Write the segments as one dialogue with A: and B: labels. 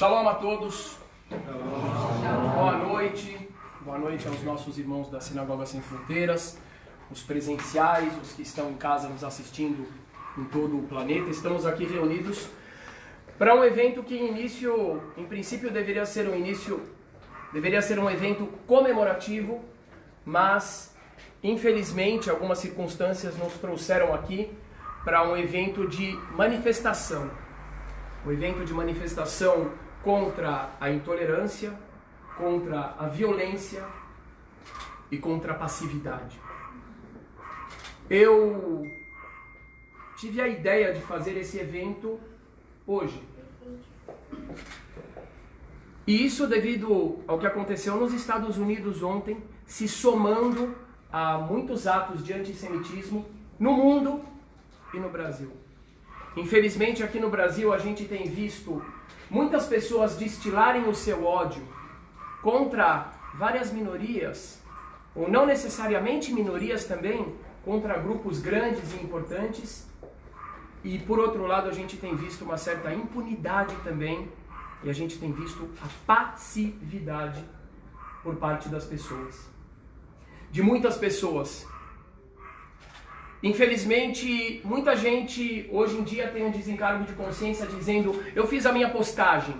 A: Shalom a todos. Boa noite. Boa noite aos nossos irmãos da Sinagoga Sem Fronteiras, os presenciais, os que estão em casa nos assistindo em todo o planeta. Estamos aqui reunidos para um evento que em princípio deveria ser um evento comemorativo, mas infelizmente algumas circunstâncias nos trouxeram aqui para um evento de manifestação. Um evento de manifestação contra a intolerância, contra a violência e contra a passividade. Eu tive a ideia de fazer esse evento hoje. E isso devido ao que aconteceu nos Estados Unidos ontem, se somando a muitos atos de antissemitismo no mundo e no Brasil. Infelizmente, aqui no Brasil, a gente tem visto muitas pessoas destilarem o seu ódio contra várias minorias, ou não necessariamente minorias também, contra grupos grandes e importantes. E, por outro lado, a gente tem visto uma certa impunidade também, e a gente tem visto a passividade por parte das pessoas. De muitas pessoas. Infelizmente, muita gente hoje em dia tem um desencargo de consciência dizendo: eu fiz a minha postagem,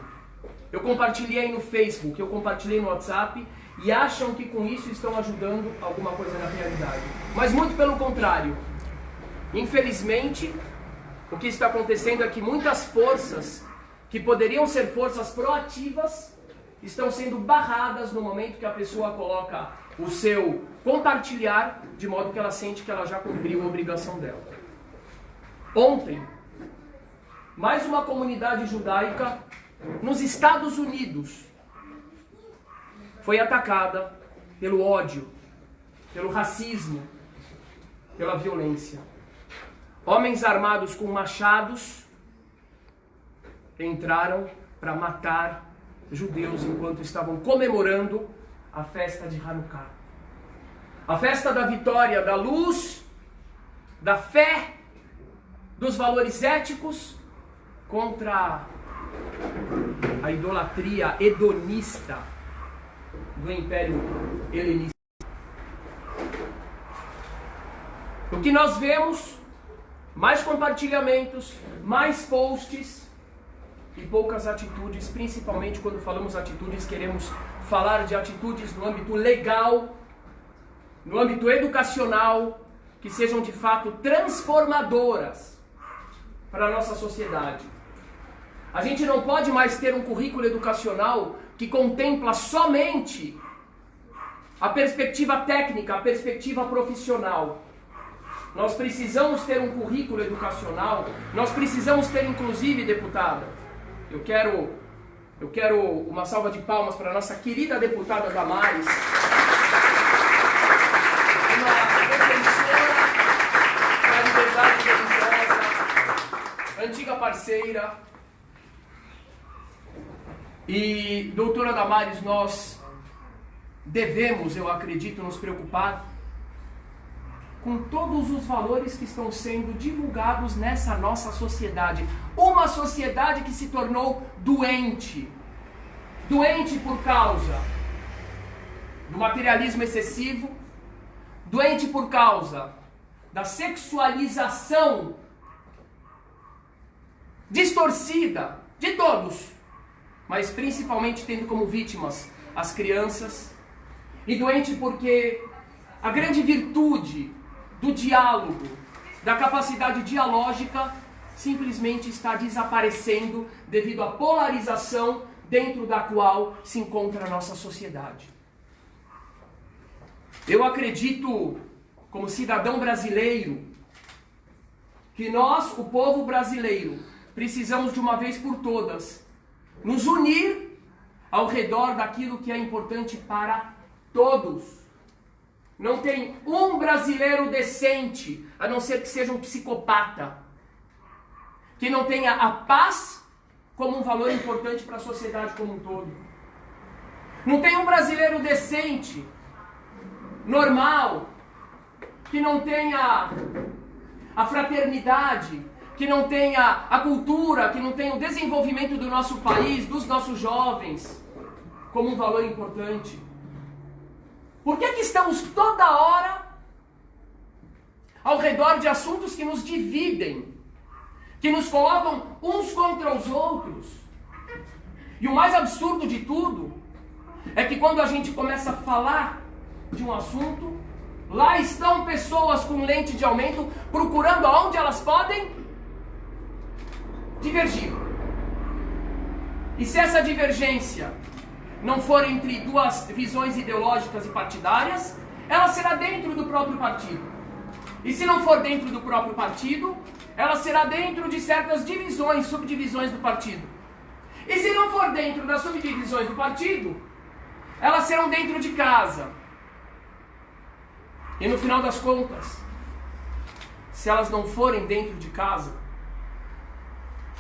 A: eu compartilhei no Facebook, eu compartilhei no WhatsApp, e acham que com isso estão ajudando alguma coisa na realidade. Mas muito pelo contrário. Infelizmente, o que está acontecendo é que muitas forças que poderiam ser forças proativas estão sendo barradas no momento que a pessoa coloca o seu compartilhar, de modo que ela sente que ela já cumpriu a obrigação dela. Ontem, mais uma comunidade judaica nos Estados Unidos foi atacada pelo ódio, pelo racismo, pela violência. Homens armados com machados entraram para matar judeus enquanto estavam comemorando a festa de Hanukkah. A festa da vitória, da luz, da fé, dos valores éticos contra a idolatria hedonista do Império Helenista. O que nós vemos, mais compartilhamentos, mais posts e poucas atitudes, principalmente quando falamos atitudes, queremos falar de atitudes no âmbito legal, no âmbito educacional, que sejam de fato transformadoras para a nossa sociedade. A gente não pode mais ter um currículo educacional que contempla somente a perspectiva técnica, a perspectiva profissional. Nós precisamos ter um currículo educacional, nós precisamos ter, inclusive, deputada, eu quero uma salva de palmas para a nossa querida deputada Damares, uma defensora da liberdade religiosa, antiga parceira. E, doutora Damares, nós devemos, eu acredito, nos preocupar com todos os valores que estão sendo divulgados nessa nossa sociedade. Uma sociedade que se tornou doente. Doente por causa do materialismo excessivo, doente por causa da sexualização distorcida de todos, mas principalmente tendo como vítimas as crianças, e doente porque a grande virtude do diálogo, da capacidade dialógica, simplesmente está desaparecendo devido à polarização dentro da qual se encontra a nossa sociedade. Eu acredito, como cidadão brasileiro, que nós, o povo brasileiro, precisamos de uma vez por todas nos unir ao redor daquilo que é importante para todos. Não tem um brasileiro decente, a não ser que seja um psicopata, que não tenha a paz como um valor importante para a sociedade como um todo. Não tem um brasileiro decente, normal, que não tenha a fraternidade, que não tenha a cultura, que não tenha o desenvolvimento do nosso país, dos nossos jovens, como um valor importante? Por que estamos toda hora ao redor de assuntos que nos dividem, que nos colocam uns contra os outros? E o mais absurdo de tudo é que quando a gente começa a falar de um assunto, lá estão pessoas com lente de aumento procurando aonde elas podem divergir. E se essa divergência não for entre duas visões ideológicas e partidárias, ela será dentro do próprio partido. E se não for dentro do próprio partido, ela será dentro de certas divisões, subdivisões do partido. E se não for dentro das subdivisões do partido, elas serão dentro de casa. E no final das contas, se elas não forem dentro de casa,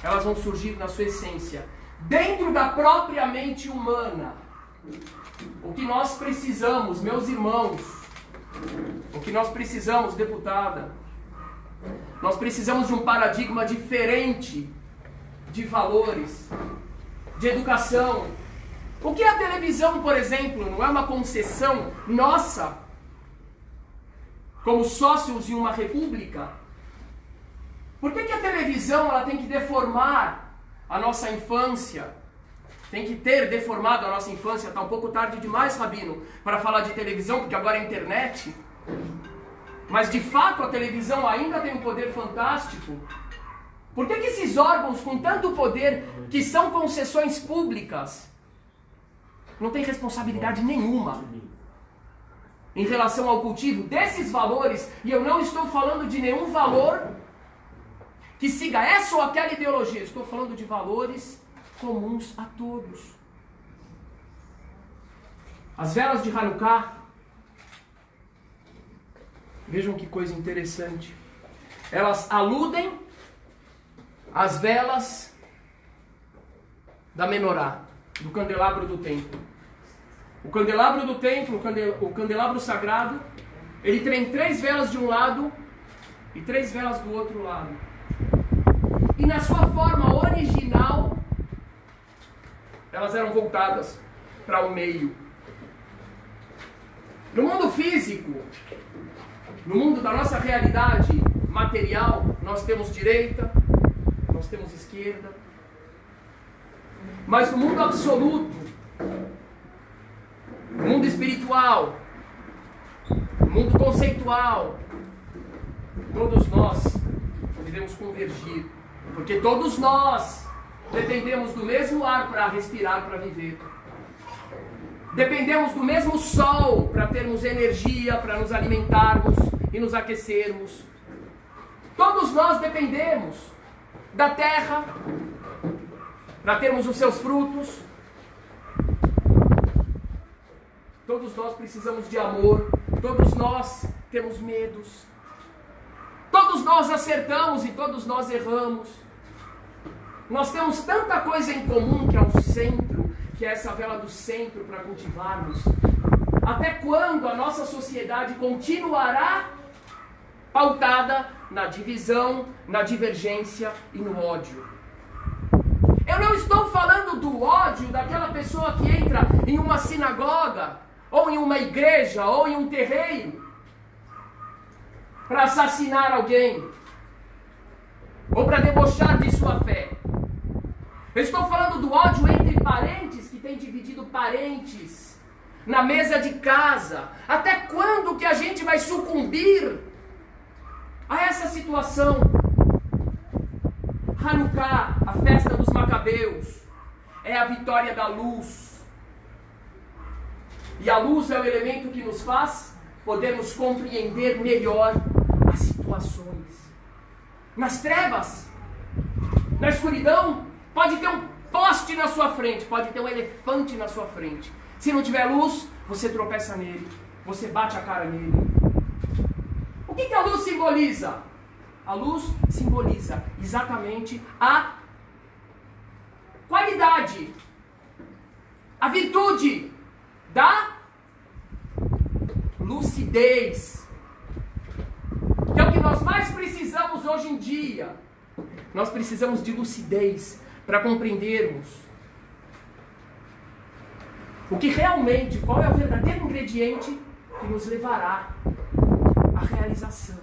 A: elas vão surgir na sua essência, dentro da própria mente humana. O que nós precisamos, meus irmãos, o que nós precisamos, deputada, nós precisamos de um paradigma diferente de valores, de educação. O que é a televisão, por exemplo, não é uma concessão nossa, como sócios em uma república? Por que a televisão ela tem que deformar a nossa infância? Tem que ter deformado a nossa infância? Está um pouco tarde demais, Rabino, para falar de televisão, porque agora é internet. Mas de fato a televisão ainda tem um poder fantástico. Por que esses órgãos com tanto poder, que são concessões públicas, não têm responsabilidade nenhuma em relação ao cultivo desses valores? E eu não estou falando de nenhum valor que siga essa ou aquela ideologia. Estou falando de valores comuns a todos. As velas de Hanukkah, vejam que coisa interessante, elas aludem às velas da menorá, do candelabro do templo. O candelabro do templo, o candelabro sagrado, ele tem 3 velas de um lado e 3 velas do outro lado. E na sua forma original, elas eram voltadas para o meio. No mundo físico, no mundo da nossa realidade material, nós temos direita, nós temos esquerda. Mas no mundo absoluto, no mundo espiritual, no mundo conceitual, todos nós devemos convergir, porque todos nós dependemos do mesmo ar para respirar, para viver. Dependemos do mesmo sol para termos energia, para nos alimentarmos e nos aquecermos. Todos nós dependemos da terra para termos os seus frutos. Todos nós precisamos de amor. Todos nós temos medos. Todos nós acertamos e todos nós erramos. Nós temos tanta coisa em comum, que é o centro, que é essa vela do centro para cultivarmos. Até quando a nossa sociedade continuará pautada na divisão, na divergência e no ódio? Eu não estou falando do ódio daquela pessoa que entra em uma sinagoga, ou em uma igreja, ou em um terreiro, para assassinar alguém, ou para debochar de sua fé. Eu estou falando do ódio entre parentes, que tem dividido parentes na mesa de casa. Até quando que a gente vai sucumbir a essa situação? Hanukkah, a festa dos Macabeus, é a vitória da luz. E a luz é o elemento que nos faz podermos compreender melhor as situações. Nas trevas, na escuridão, pode ter um poste na sua frente, pode ter um elefante na sua frente. Se não tiver luz, você tropeça nele, você bate a cara nele. O que a luz simboliza? A luz simboliza exatamente a qualidade, a virtude da lucidez, que é o que nós mais precisamos hoje em dia. Nós precisamos de lucidez para compreendermos o que realmente, qual é o verdadeiro ingrediente que nos levará à realização,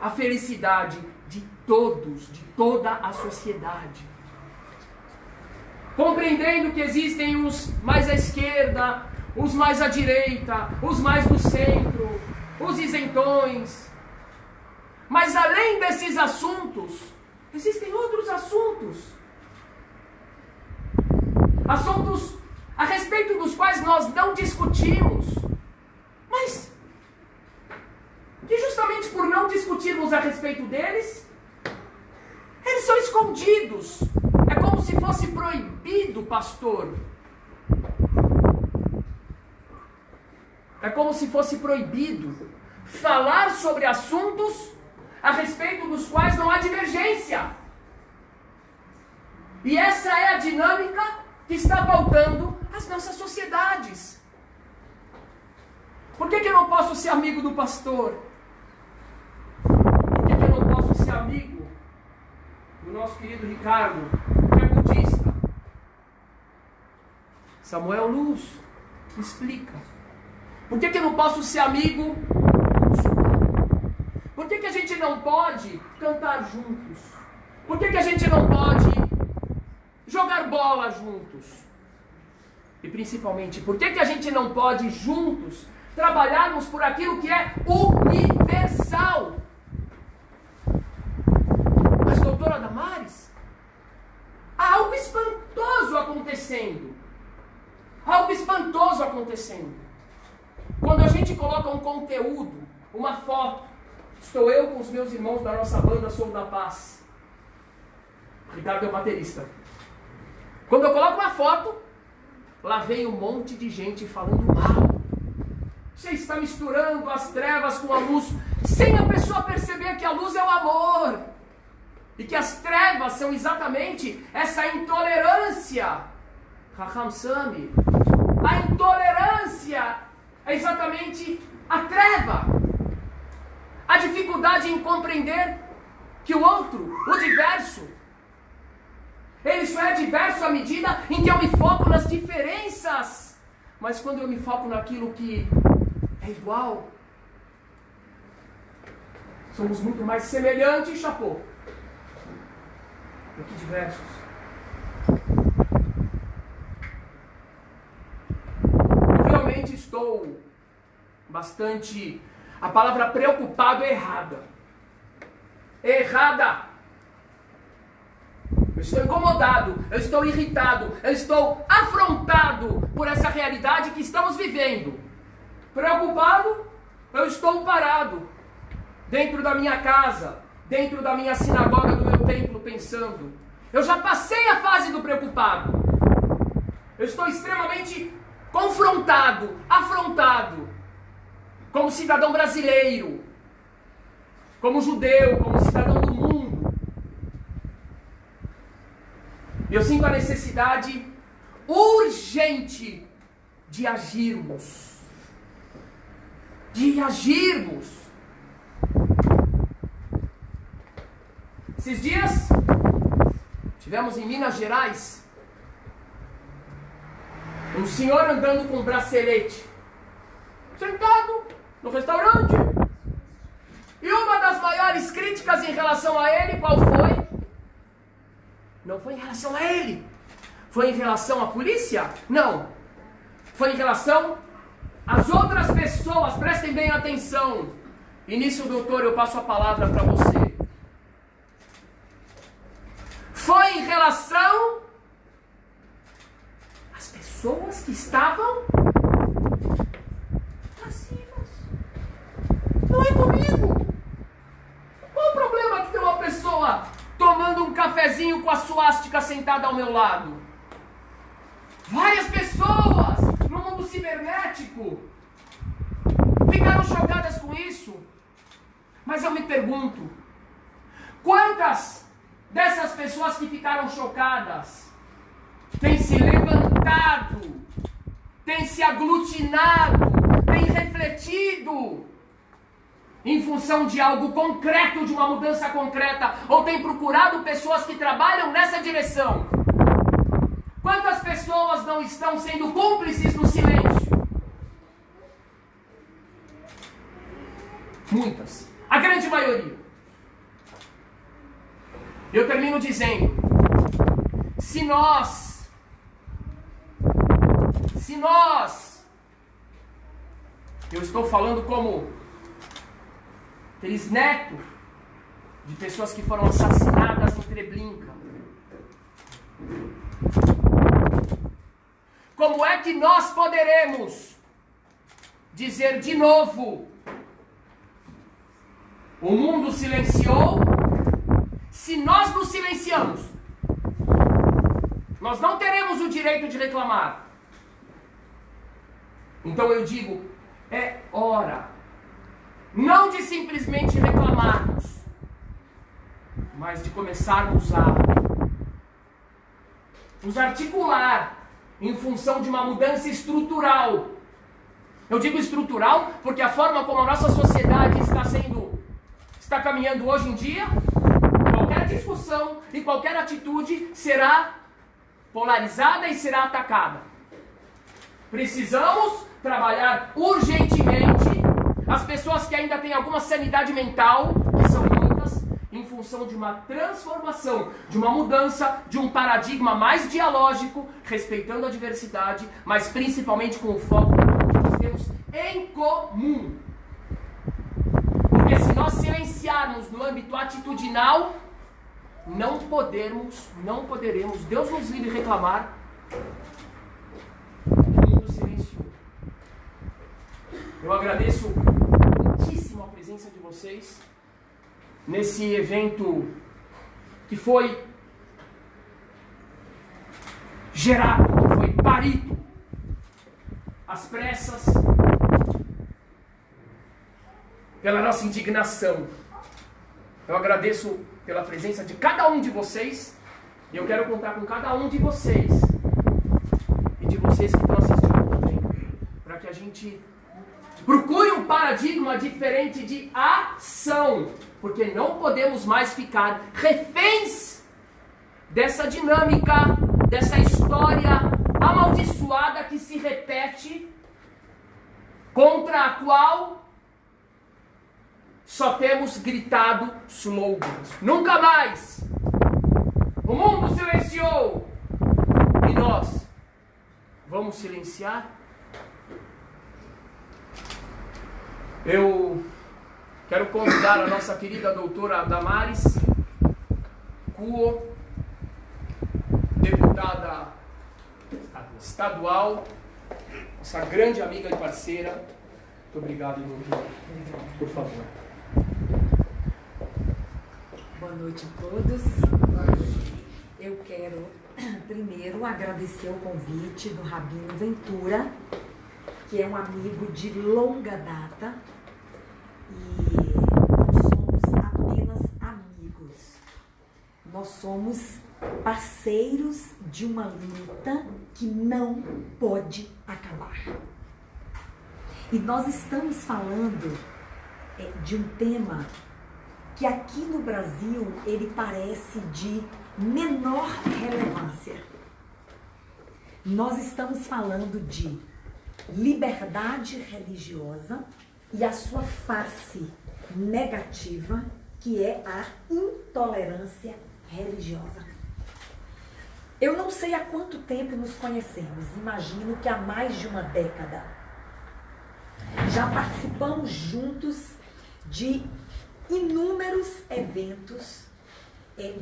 A: à felicidade de todos, de toda a sociedade. Compreendendo que existem os mais à esquerda, os mais à direita, os mais do centro, os isentões. Mas além desses assuntos, existem outros assuntos. Assuntos a respeito dos quais nós não discutimos. Mas que justamente por não discutirmos a respeito deles, eles são escondidos. É como se fosse proibido, pastor. É como se fosse proibido falar sobre assuntos a respeito dos quais não há divergência. E essa é a dinâmica que está pautando as nossas sociedades. Por que eu não posso ser amigo do pastor? Por que eu não posso ser amigo do nosso querido Ricardo, que é budista? Samuel Luz explica. Por que eu não posso ser amigo? Por que a gente não pode cantar juntos? Por que a gente não pode jogar bola juntos? E principalmente, por que a gente não pode juntos trabalharmos por aquilo que é universal? Mas, doutora Damares, há algo espantoso acontecendo. Algo espantoso acontecendo. Quando a gente coloca um conteúdo, uma foto, estou eu com os meus irmãos da nossa banda Som da Paz. Ricardo é o baterista. Quando eu coloco uma foto, lá vem um monte de gente falando mal. Você está misturando as trevas com a luz, sem a pessoa perceber que a luz é o amor. E que as trevas são exatamente essa intolerância. Raham Sami. A intolerância é exatamente a treva. A dificuldade em compreender que o outro, o diverso, ele só é diverso à medida em que eu me foco nas diferenças. Mas quando eu me foco naquilo que é igual, somos muito mais semelhantes, chapô, do que diversos. Realmente estou bastante... A palavra preocupado é errada. É errada. Eu estou incomodado, eu estou irritado, eu estou afrontado por essa realidade que estamos vivendo. Preocupado, eu estou parado dentro da minha casa, dentro da minha sinagoga, do meu templo, pensando. Eu já passei a fase do preocupado. Eu estou extremamente confrontado, afrontado, como cidadão brasileiro, como judeu, como cidadão do mundo. Eu sinto a necessidade urgente de agirmos. De agirmos. Esses dias, tivemos em Minas Gerais um senhor andando com um bracelete, sentado no restaurante. E uma das maiores críticas em relação a ele, qual foi? Não foi em relação a ele. Foi em relação à polícia? Não. Foi em relação às outras pessoas. Prestem bem atenção. E nisso, doutor, eu passo a palavra para você. Foi em relação às pessoas que estavam passivas. Não é comigo. Qual o problema que tem uma pessoa tomando um cafezinho com a suástica sentada ao meu lado? Várias pessoas no mundo cibernético ficaram chocadas com isso. Mas eu me pergunto, quantas dessas pessoas que ficaram chocadas têm se levantado, têm se aglutinado, têm refletido em função de algo concreto, de uma mudança concreta, ou tem procurado pessoas que trabalham nessa direção? Quantas pessoas não estão sendo cúmplices do silêncio? Muitas. A grande maioria. Eu termino dizendo, se nós, eu estou falando como trisneto de pessoas que foram assassinadas em Treblinka. Como é que nós poderemos dizer de novo, o mundo silenciou, se nós nos silenciamos? Nós não teremos o direito de reclamar. Então eu digo, é hora, não de simplesmente reclamarmos, mas de começarmos a nos articular em função de uma mudança estrutural. Eu digo estrutural porque a forma como a nossa sociedade está caminhando hoje em dia, qualquer discussão e qualquer atitude será polarizada e será atacada. Precisamos trabalhar urgentemente as pessoas que ainda têm alguma sanidade mental, que são muitas, em função de uma transformação, de uma mudança, de um paradigma mais dialógico, respeitando a diversidade, mas principalmente com o foco que nós temos em comum. Porque se nós silenciarmos no âmbito atitudinal, não poderemos, Deus nos livre reclamar, o mundo silenciou. Eu agradeço muitíssimo a presença de vocês nesse evento que foi gerado, que foi parido às pressas pela nossa indignação. Eu agradeço pela presença de cada um de vocês e eu quero contar com cada um de vocês e de vocês que estão assistindo também, para que a gente procure um paradigma diferente de ação, porque não podemos mais ficar reféns dessa dinâmica, dessa história amaldiçoada que se repete, contra a qual só temos gritado slogans. Nunca mais! O mundo silenciou! E nós vamos silenciar? Eu quero convidar a nossa querida doutora Damares Cuo, deputada estadual, nossa grande amiga e parceira. Muito obrigado, doutora. Por favor.
B: Boa noite a todos. Eu quero primeiro agradecer o convite do Rabino Ventura, que é um amigo de longa data, e não somos apenas amigos, nós somos parceiros de uma luta que não pode acabar. E nós estamos falando de um tema que aqui no Brasil ele parece de menor relevância. Nós estamos falando de liberdade religiosa e a sua face negativa, que é a intolerância religiosa. Eu não sei há quanto tempo nos conhecemos, imagino que há mais de uma década. Já participamos juntos de inúmeros eventos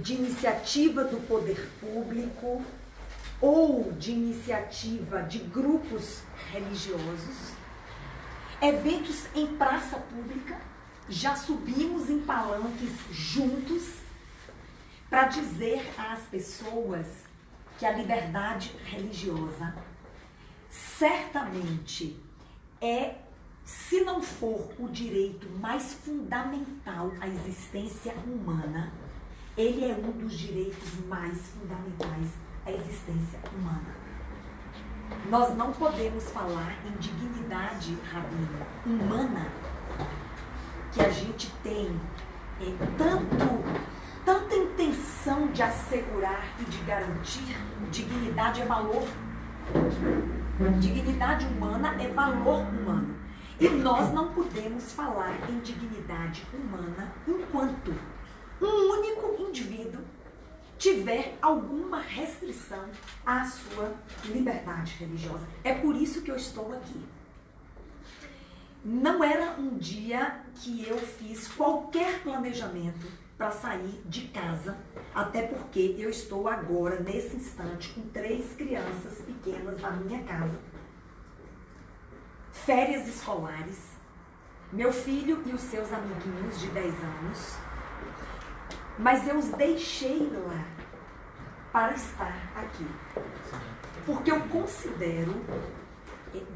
B: de iniciativa do poder público ou de iniciativa de grupos religiosos, eventos em praça pública, já subimos em palanques juntos para dizer às pessoas que a liberdade religiosa certamente é, se não for o direito mais fundamental à existência humana, ele é um dos direitos mais fundamentais à existência humana. Nós não podemos falar em dignidade, Rabino, humana que a gente tem tanta intenção de assegurar e de garantir, dignidade é valor. Dignidade humana é valor humano. E nós não podemos falar em dignidade humana enquanto um único indivíduo tiver alguma restrição à sua liberdade religiosa. É por isso que eu estou aqui. Não era um dia que eu fiz qualquer planejamento para sair de casa, até porque eu estou agora, nesse instante, com 3 crianças pequenas na minha casa. Férias escolares, meu filho e os seus amiguinhos de 10 anos, mas eu os deixei lá para estar aqui, porque eu considero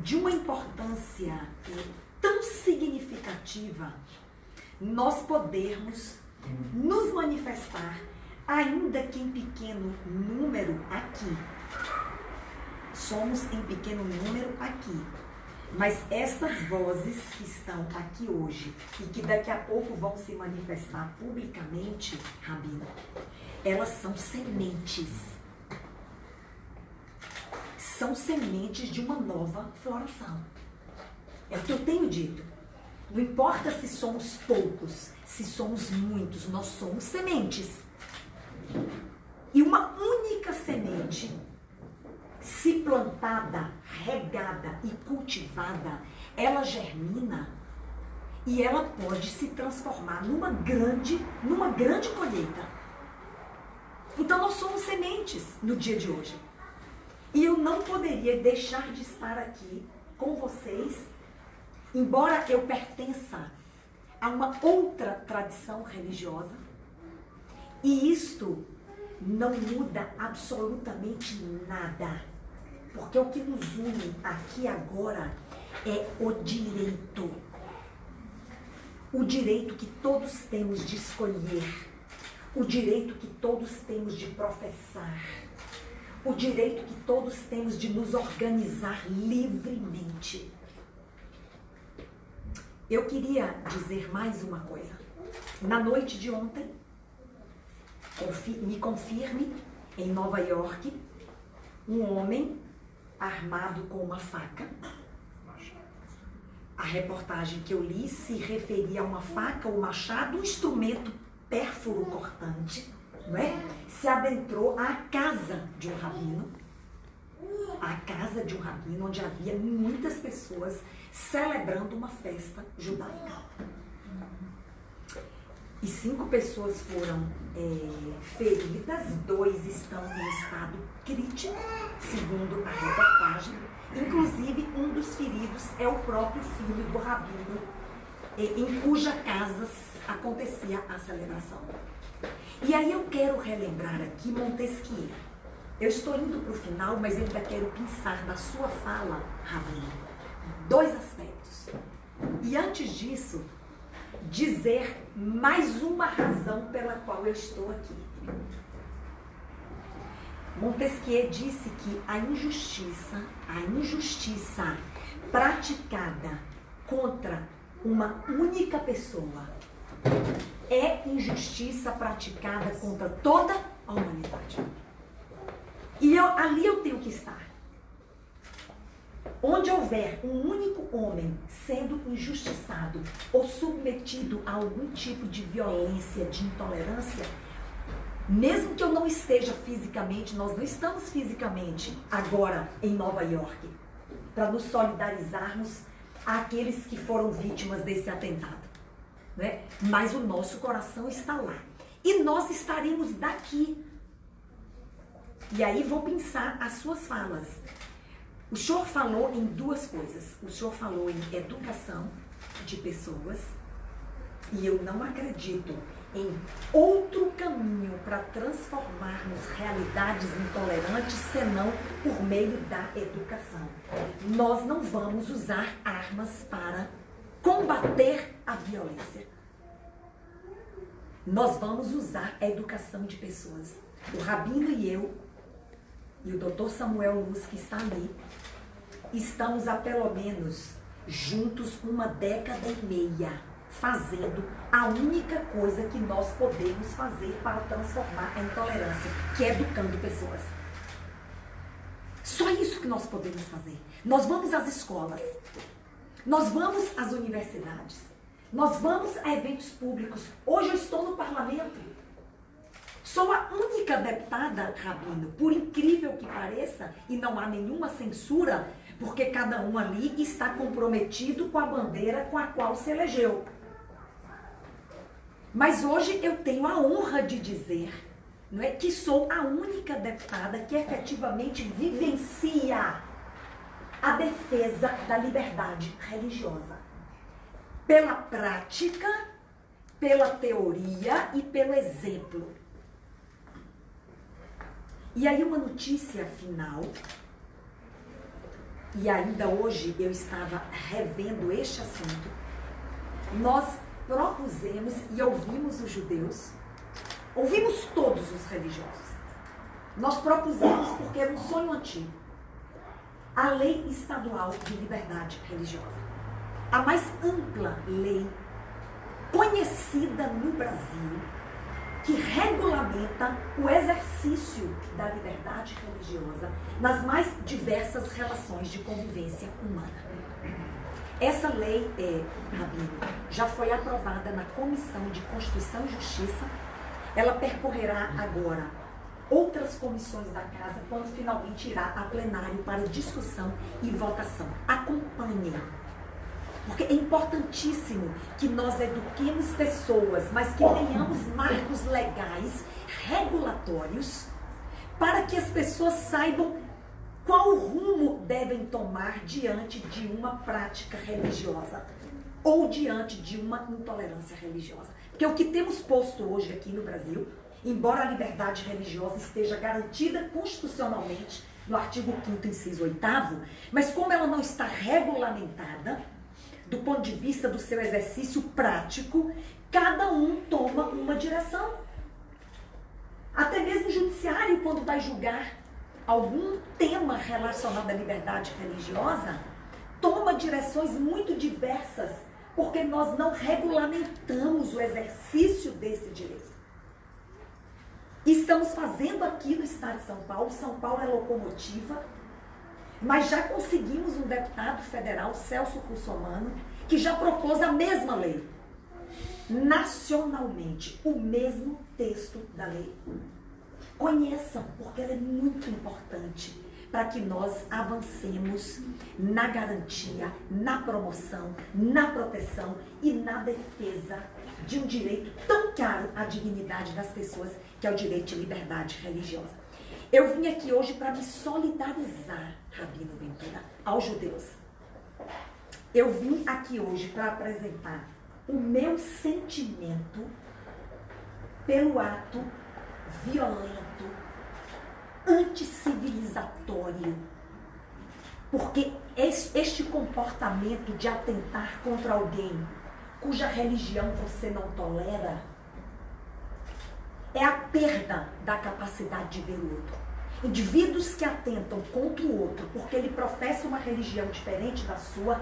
B: de uma importância tão significativa nós podermos nos manifestar, ainda que em pequeno número aqui. Somos em pequeno número aqui. Mas essas vozes que estão aqui hoje e que daqui a pouco vão se manifestar publicamente, Rabino, elas são sementes. São sementes de uma nova floração. É o que eu tenho dito. Não importa se somos poucos, se somos muitos, nós somos sementes. E uma única semente, se plantada, regada e cultivada, ela germina e ela pode se transformar numa grande colheita. Então nós somos sementes no dia de hoje. E eu não poderia deixar de estar aqui com vocês, embora eu pertença a uma outra tradição religiosa, e isto não muda absolutamente nada, porque o que nos une aqui agora é o direito que todos temos de escolher, o direito que todos temos de professar, o direito que todos temos de nos organizar livremente. Eu queria dizer mais uma coisa. Na noite de ontem, me confirme, em Nova York, um homem armado com uma faca. A reportagem que eu li se referia a uma faca ou machado, um instrumento pérfuro cortante, não é? Se adentrou à casa de um rabino, onde havia muitas pessoas celebrando uma festa judaica. E 5 pessoas foram feridas, 2 estão em estado crítico, segundo a reportagem. Inclusive, um dos feridos é o próprio filho do rabino, em cuja casa acontecia a celebração. E aí eu quero relembrar aqui Montesquieu. Eu estou indo para o final, mas eu ainda quero pensar na sua fala, Rabino, 2 aspectos. E antes disso, dizer mais uma razão pela qual eu estou aqui. Montesquieu disse que a injustiça praticada contra uma única pessoa é injustiça praticada contra toda a humanidade. E ali eu tenho que estar. Onde houver um único homem sendo injustiçado ou submetido a algum tipo de violência, de intolerância, mesmo que eu não esteja fisicamente, nós não estamos fisicamente agora em Nova York, para nos solidarizarmos àqueles que foram vítimas desse atentado, né? Mas o nosso coração está lá. E nós estaremos daqui. E aí vou pensar as suas falas. O senhor falou em 2 coisas. O senhor falou em educação de pessoas, e eu não acredito em outro caminho para transformarmos realidades intolerantes senão por meio da educação. Nós não vamos usar armas para combater a violência. Nós vamos usar a educação de pessoas. O Rabino e eu, e o Dr. Samuel Luz, que está ali, estamos há pelo menos juntos 1 década e meia fazendo a única coisa que nós podemos fazer para transformar a intolerância, que é educando pessoas. Só isso que nós podemos fazer. Nós vamos às escolas, nós vamos às universidades, nós vamos a eventos públicos. Hoje eu estou no parlamento. Sou a única deputada, Rabino, por incrível que pareça, e não há nenhuma censura, porque cada um ali está comprometido com a bandeira com a qual se elegeu. Mas hoje eu tenho a honra de dizer, não é, que sou a única deputada que efetivamente vivencia a defesa da liberdade religiosa. Pela prática, pela teoria e pelo exemplo. E aí uma notícia final, e ainda hoje eu estava revendo este assunto, nós propusemos e ouvimos os judeus, ouvimos todos os religiosos. Nós propusemos porque era um sonho antigo. A Lei Estadual de Liberdade Religiosa. A mais ampla lei conhecida no Brasil que regulamenta o exercício da liberdade religiosa nas mais diversas relações de convivência humana. Essa lei, Rabino, já foi aprovada na Comissão de Constituição e Justiça. Ela percorrerá agora outras comissões da Casa quando finalmente irá a plenário para discussão e votação. Acompanhem. Porque é importantíssimo que nós eduquemos pessoas, mas que tenhamos marcos legais, regulatórios, para que as pessoas saibam qual rumo devem tomar diante de uma prática religiosa ou diante de uma intolerância religiosa. Porque o que temos posto hoje aqui no Brasil, embora a liberdade religiosa esteja garantida constitucionalmente no artigo 5º, inciso 8º, mas como ela não está regulamentada, do ponto de vista do seu exercício prático, cada um toma uma direção. Até mesmo o judiciário, quando vai julgar algum tema relacionado à liberdade religiosa, toma direções muito diversas, porque nós não regulamentamos o exercício desse direito. Estamos fazendo aqui no estado de São Paulo. São Paulo é locomotiva, mas já conseguimos um deputado federal, Celso Russomano, que já propôs a mesma lei, nacionalmente, o mesmo texto da lei. Conheçam, porque ela é muito importante para que nós avancemos na garantia, na promoção, na proteção e na defesa de um direito tão caro à dignidade das pessoas, que é o direito de liberdade religiosa. Eu vim aqui hoje para me solidarizar, Rabino Ventura, aos judeus. Eu vim aqui hoje para apresentar o meu sentimento pelo ato violento, anticivilizatório, porque este comportamento de atentar contra alguém cuja religião você não tolera é a perda da capacidade de ver o outro. Indivíduos que atentam contra o outro porque ele professa uma religião diferente da sua,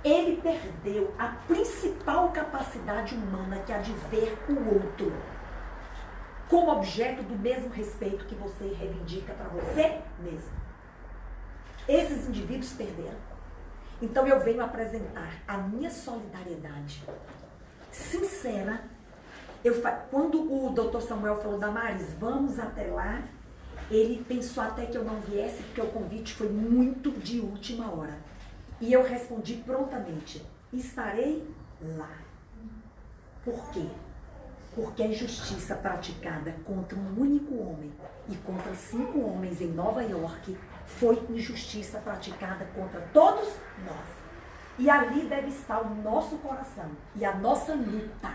B: ele perdeu a principal capacidade humana, que é a de ver o outro como objeto do mesmo respeito que você reivindica para você mesmo. Esses indivíduos perderam. Então eu venho apresentar a minha solidariedade sincera. Quando o Dr. Samuel falou, Damares, vamos até lá, ele pensou até que eu não viesse, porque o convite foi muito de última hora. E eu respondi prontamente, estarei lá. Por quê? Porque a injustiça praticada contra um único homem e contra 5 homens em Nova York foi injustiça praticada contra todos nós. E ali deve estar o nosso coração e a nossa luta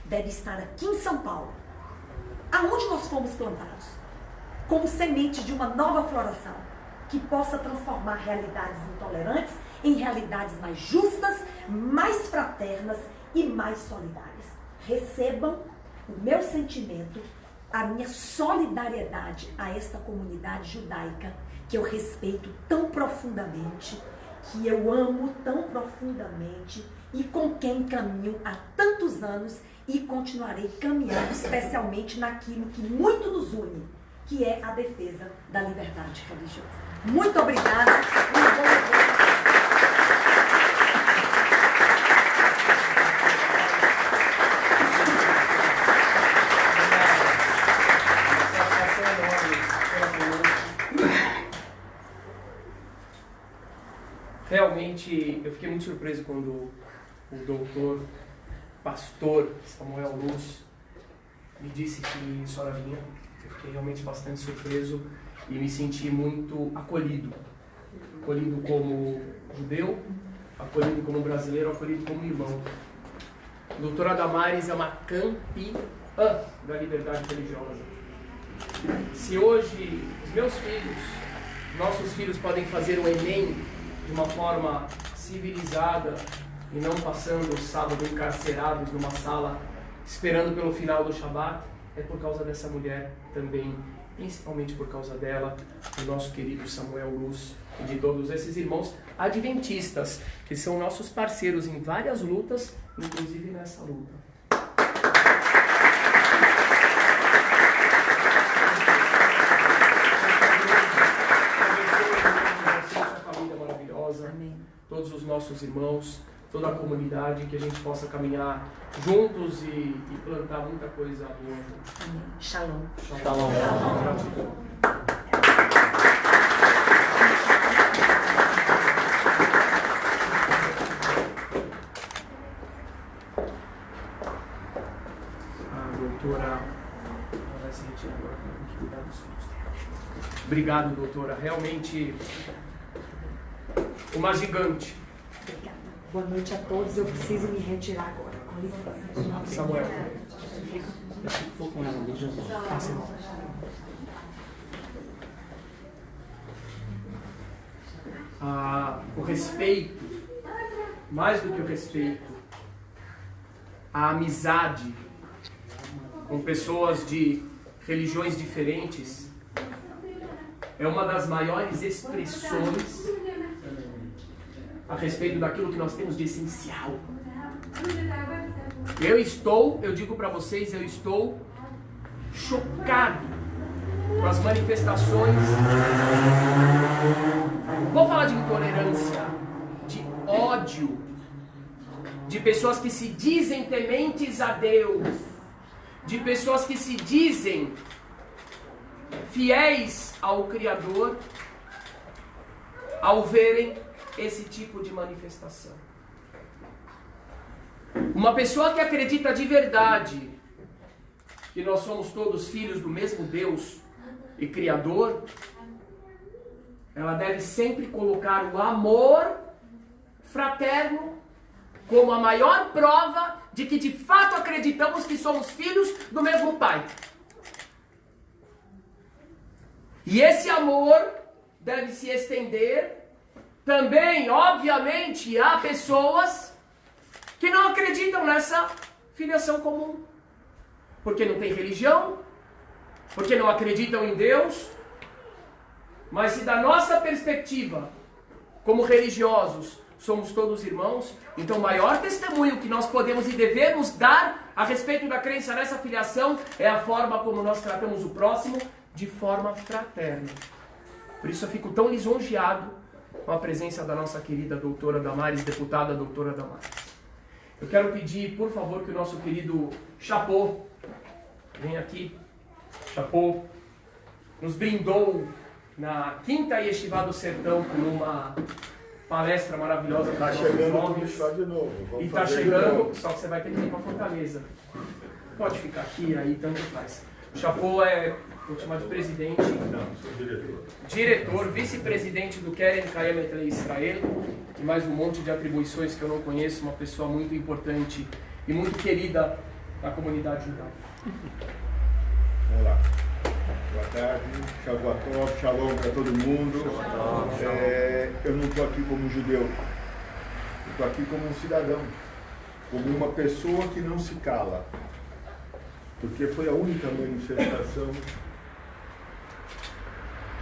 B: deve estar aqui em São Paulo, aonde nós fomos plantados, como semente de uma nova floração que possa transformar realidades intolerantes em realidades mais justas, mais fraternas e mais solidárias. Recebam o meu sentimento, a minha solidariedade a esta comunidade judaica que eu respeito tão profundamente, que eu amo tão profundamente e com quem caminho há tantos anos e continuarei caminhando, especialmente naquilo que muito nos une, que é a defesa da liberdade religiosa. Muito obrigada.
A: Realmente, eu fiquei muito surpreso quando o doutor, pastor Samuel Luz, me disse que isso era vinha. Eu fiquei realmente bastante surpreso e me senti muito acolhido. Acolhido como judeu, acolhido como brasileiro, acolhido como irmão. A doutora Damares é uma campeã da liberdade religiosa. Se hoje os meus filhos, nossos filhos podem fazer o Enem de uma forma civilizada e não passando o sábado encarcerados numa sala esperando pelo final do Shabat, é por causa dessa mulher também, principalmente por causa dela, do nosso querido Samuel Luz e de todos esses irmãos adventistas, que são nossos parceiros em várias lutas, inclusive nessa luta. Todos os nossos irmãos, toda a comunidade, que a gente possa caminhar juntos e plantar muita coisa boa.
B: Amém. Shalom.
A: Shalom. A doutora vai se retirar agora para cuidar dos filhos. Obrigado, doutora. Realmente uma gigante.
B: Obrigada. Boa noite a todos. Eu preciso me retirar agora. Com licença.
A: Samuel.
C: Vou com ela, beijo.
A: O respeito, mais do que o respeito, a amizade com pessoas de religiões diferentes é uma das maiores expressões a respeito daquilo que nós temos de essencial. Eu digo para vocês, eu estou chocado com as manifestações, vou falar de intolerância, de ódio, de pessoas que se dizem tementes a Deus, de pessoas que se dizem fiéis ao Criador, ao verem esse tipo de manifestação. Uma pessoa que acredita de verdade que nós somos todos filhos do mesmo Deus e Criador, ela deve sempre colocar o amor fraterno como a maior prova de que de fato acreditamos que somos filhos do mesmo Pai. E esse amor deve se estender também, obviamente, há pessoas que não acreditam nessa filiação comum. Porque não tem religião, porque não acreditam em Deus. Mas se da nossa perspectiva, como religiosos, somos todos irmãos, então o maior testemunho que nós podemos e devemos dar a respeito da crença nessa filiação é a forma como nós tratamos o próximo de forma fraterna. Por isso eu fico tão lisonjeado com a presença da nossa querida doutora Damares, deputada doutora Damares. Eu quero pedir, por favor, que o nosso querido Chapô venha aqui. Chapô nos brindou na quinta Yeshivá do Sertão com uma palestra maravilhosa para os nossos jovens. E está chegando, só que você vai ter que ir para Fortaleza. Pode ficar aqui, aí tanto faz. O Chapô é, vou chamar de presidente.
D: Não, sou diretor.
A: Diretor, vice-presidente do Keren Kayemet Israel, e mais um monte de atribuições que eu não conheço, uma pessoa muito importante e muito querida na comunidade judaica.
D: Vamos lá. Boa tarde, Shavuot, Shalom para todo mundo. Eu não estou aqui como judeu, eu estou aqui como um cidadão, como uma pessoa que não se cala, porque foi a única manifestação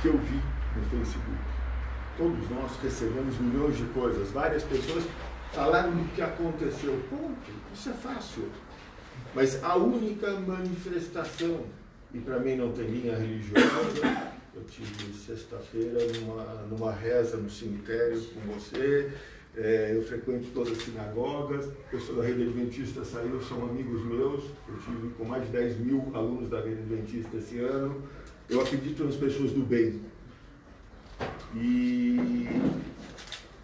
D: que eu vi no Facebook. todos nós recebemos milhões de coisas, várias pessoas falaram do que aconteceu. Ponto. Isso é fácil. Mas a única manifestação, e para mim não tem linha religiosa, eu tive sexta-feira numa reza no cemitério com você, eu frequento todas as sinagogas, eu sou da Rede Adventista, são amigos meus, eu tive com mais de 10 mil alunos da Rede Adventista esse ano, eu acredito nas pessoas do bem. E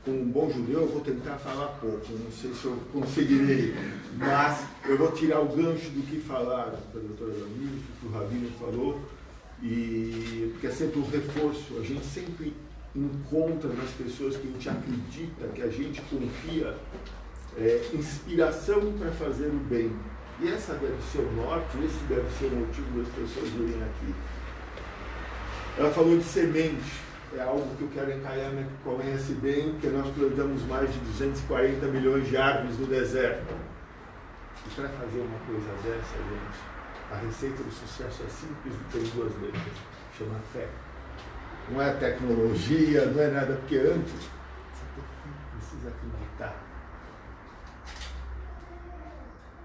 D: com um bom judeu eu vou tentar falar pouco, não sei se eu conseguirei, mas eu vou tirar o gancho do que falaram, da doutora Zamir, que o Rabino falou, porque é sempre um reforço, a gente sempre encontra nas pessoas que a gente acredita, que a gente confia, inspiração para fazer o bem. E essa deve ser o norte, esse deve ser o motivo das pessoas virem aqui. Ela falou de semente, é algo que eu quero encalhar, que conhece bem, porque nós plantamos mais de 240 milhões de árvores no deserto. E para fazer uma coisa dessa, gente, a receita do sucesso é simples e tem duas letras, chama fé. Não é tecnologia, não é nada, porque antes você precisa acreditar.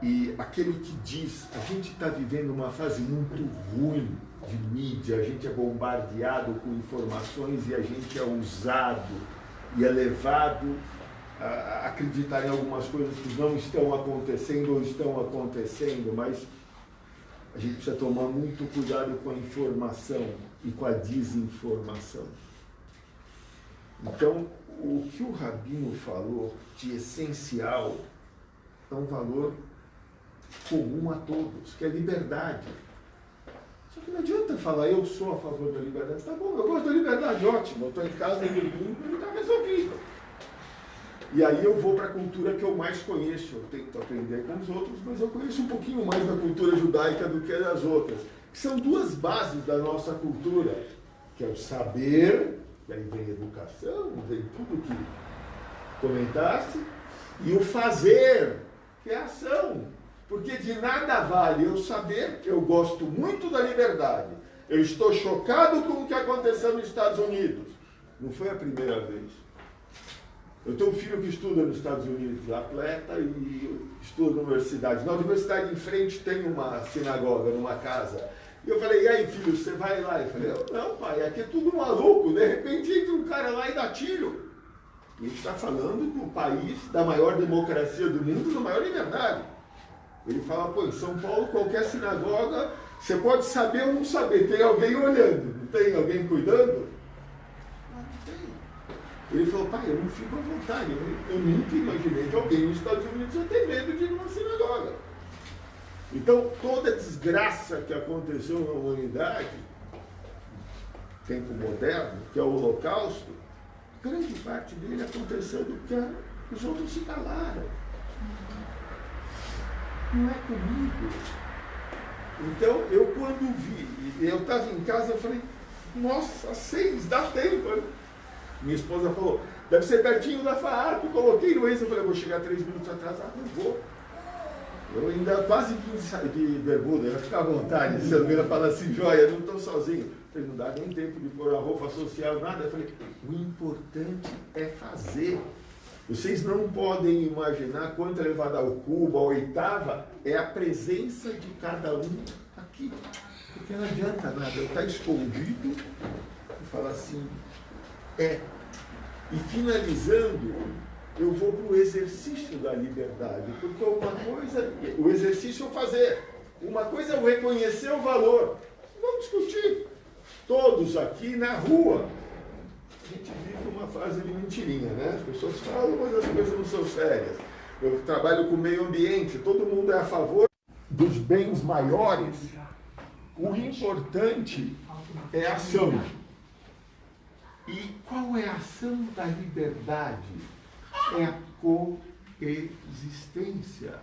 D: E aquele que diz, a gente está vivendo uma fase muito ruim de mídia, a gente é bombardeado com informações e a gente é usado e é levado a acreditar em algumas coisas que não estão acontecendo ou estão acontecendo, mas a gente precisa tomar muito cuidado com a informação e com a desinformação. Então, o que o Rabino falou de essencial é um valor comum a todos, que é liberdade. Só que não adianta falar, eu sou a favor da liberdade. Tá bom, eu gosto da liberdade, ótimo, eu estou em casa, eu limpo, ele está resolvido. E aí eu vou para a cultura que eu mais conheço, eu tento aprender com os outros, mas eu conheço um pouquinho mais da cultura judaica do que das outras. Que são duas bases da nossa cultura, que é o saber, e aí vem a educação, vem tudo que comentaste, e o fazer, que é a ação. Porque de nada vale eu saber, eu gosto muito da liberdade, eu estou chocado com o que aconteceu nos Estados Unidos. Não foi a primeira vez. Eu tenho um filho que estuda nos Estados Unidos, atleta, e estuda na universidade. Na universidade em frente tem uma sinagoga, numa casa. E eu falei, e aí filho, você vai lá? Eu falei, não pai, aqui é tudo maluco, de repente entra um cara lá e dá tiro. E a gente está falando do país da maior democracia do mundo, da maior liberdade. Ele fala, pô, em São Paulo, qualquer sinagoga, você pode saber ou não saber, tem alguém olhando, não tem alguém cuidando? Não tem. Ele falou, pai, eu não fico à vontade, eu nunca imaginei que alguém nos Estados Unidos ia ter medo de ir numa sinagoga. Então, toda a desgraça que aconteceu na humanidade, tempo moderno, que é o Holocausto, grande parte dele aconteceu porque os outros se calaram. Não é comigo. Então, eu quando vi, eu estava em casa, eu falei, nossa, 6, dá tempo. Né? Minha esposa falou, deve ser pertinho da FAAP, coloquei no Waze, eu falei, vou chegar 3 minutos atrasado, não vou. Eu ainda quase vim de bermuda, ia ficar à vontade, se a Elvira fala assim, joia, não estou sozinho. Eu falei, não dá nem tempo de pôr a roupa social, nada. Eu falei, o importante é fazer. Vocês não podem imaginar quanto é levado ao cubo, a oitava, é a presença de cada um aqui. Porque não adianta nada, eu estar escondido e falar assim, E finalizando, eu vou para o exercício da liberdade, porque uma coisa, o exercício é o fazer, uma coisa é o reconhecer o valor. Vamos discutir. Todos aqui na rua. A gente vive uma fase de mentirinha, né? As pessoas falam, mas as coisas não são sérias. Eu trabalho com o meio ambiente, todo mundo é a favor dos bens maiores. O importante é a ação. E qual é a ação da liberdade? É a coexistência.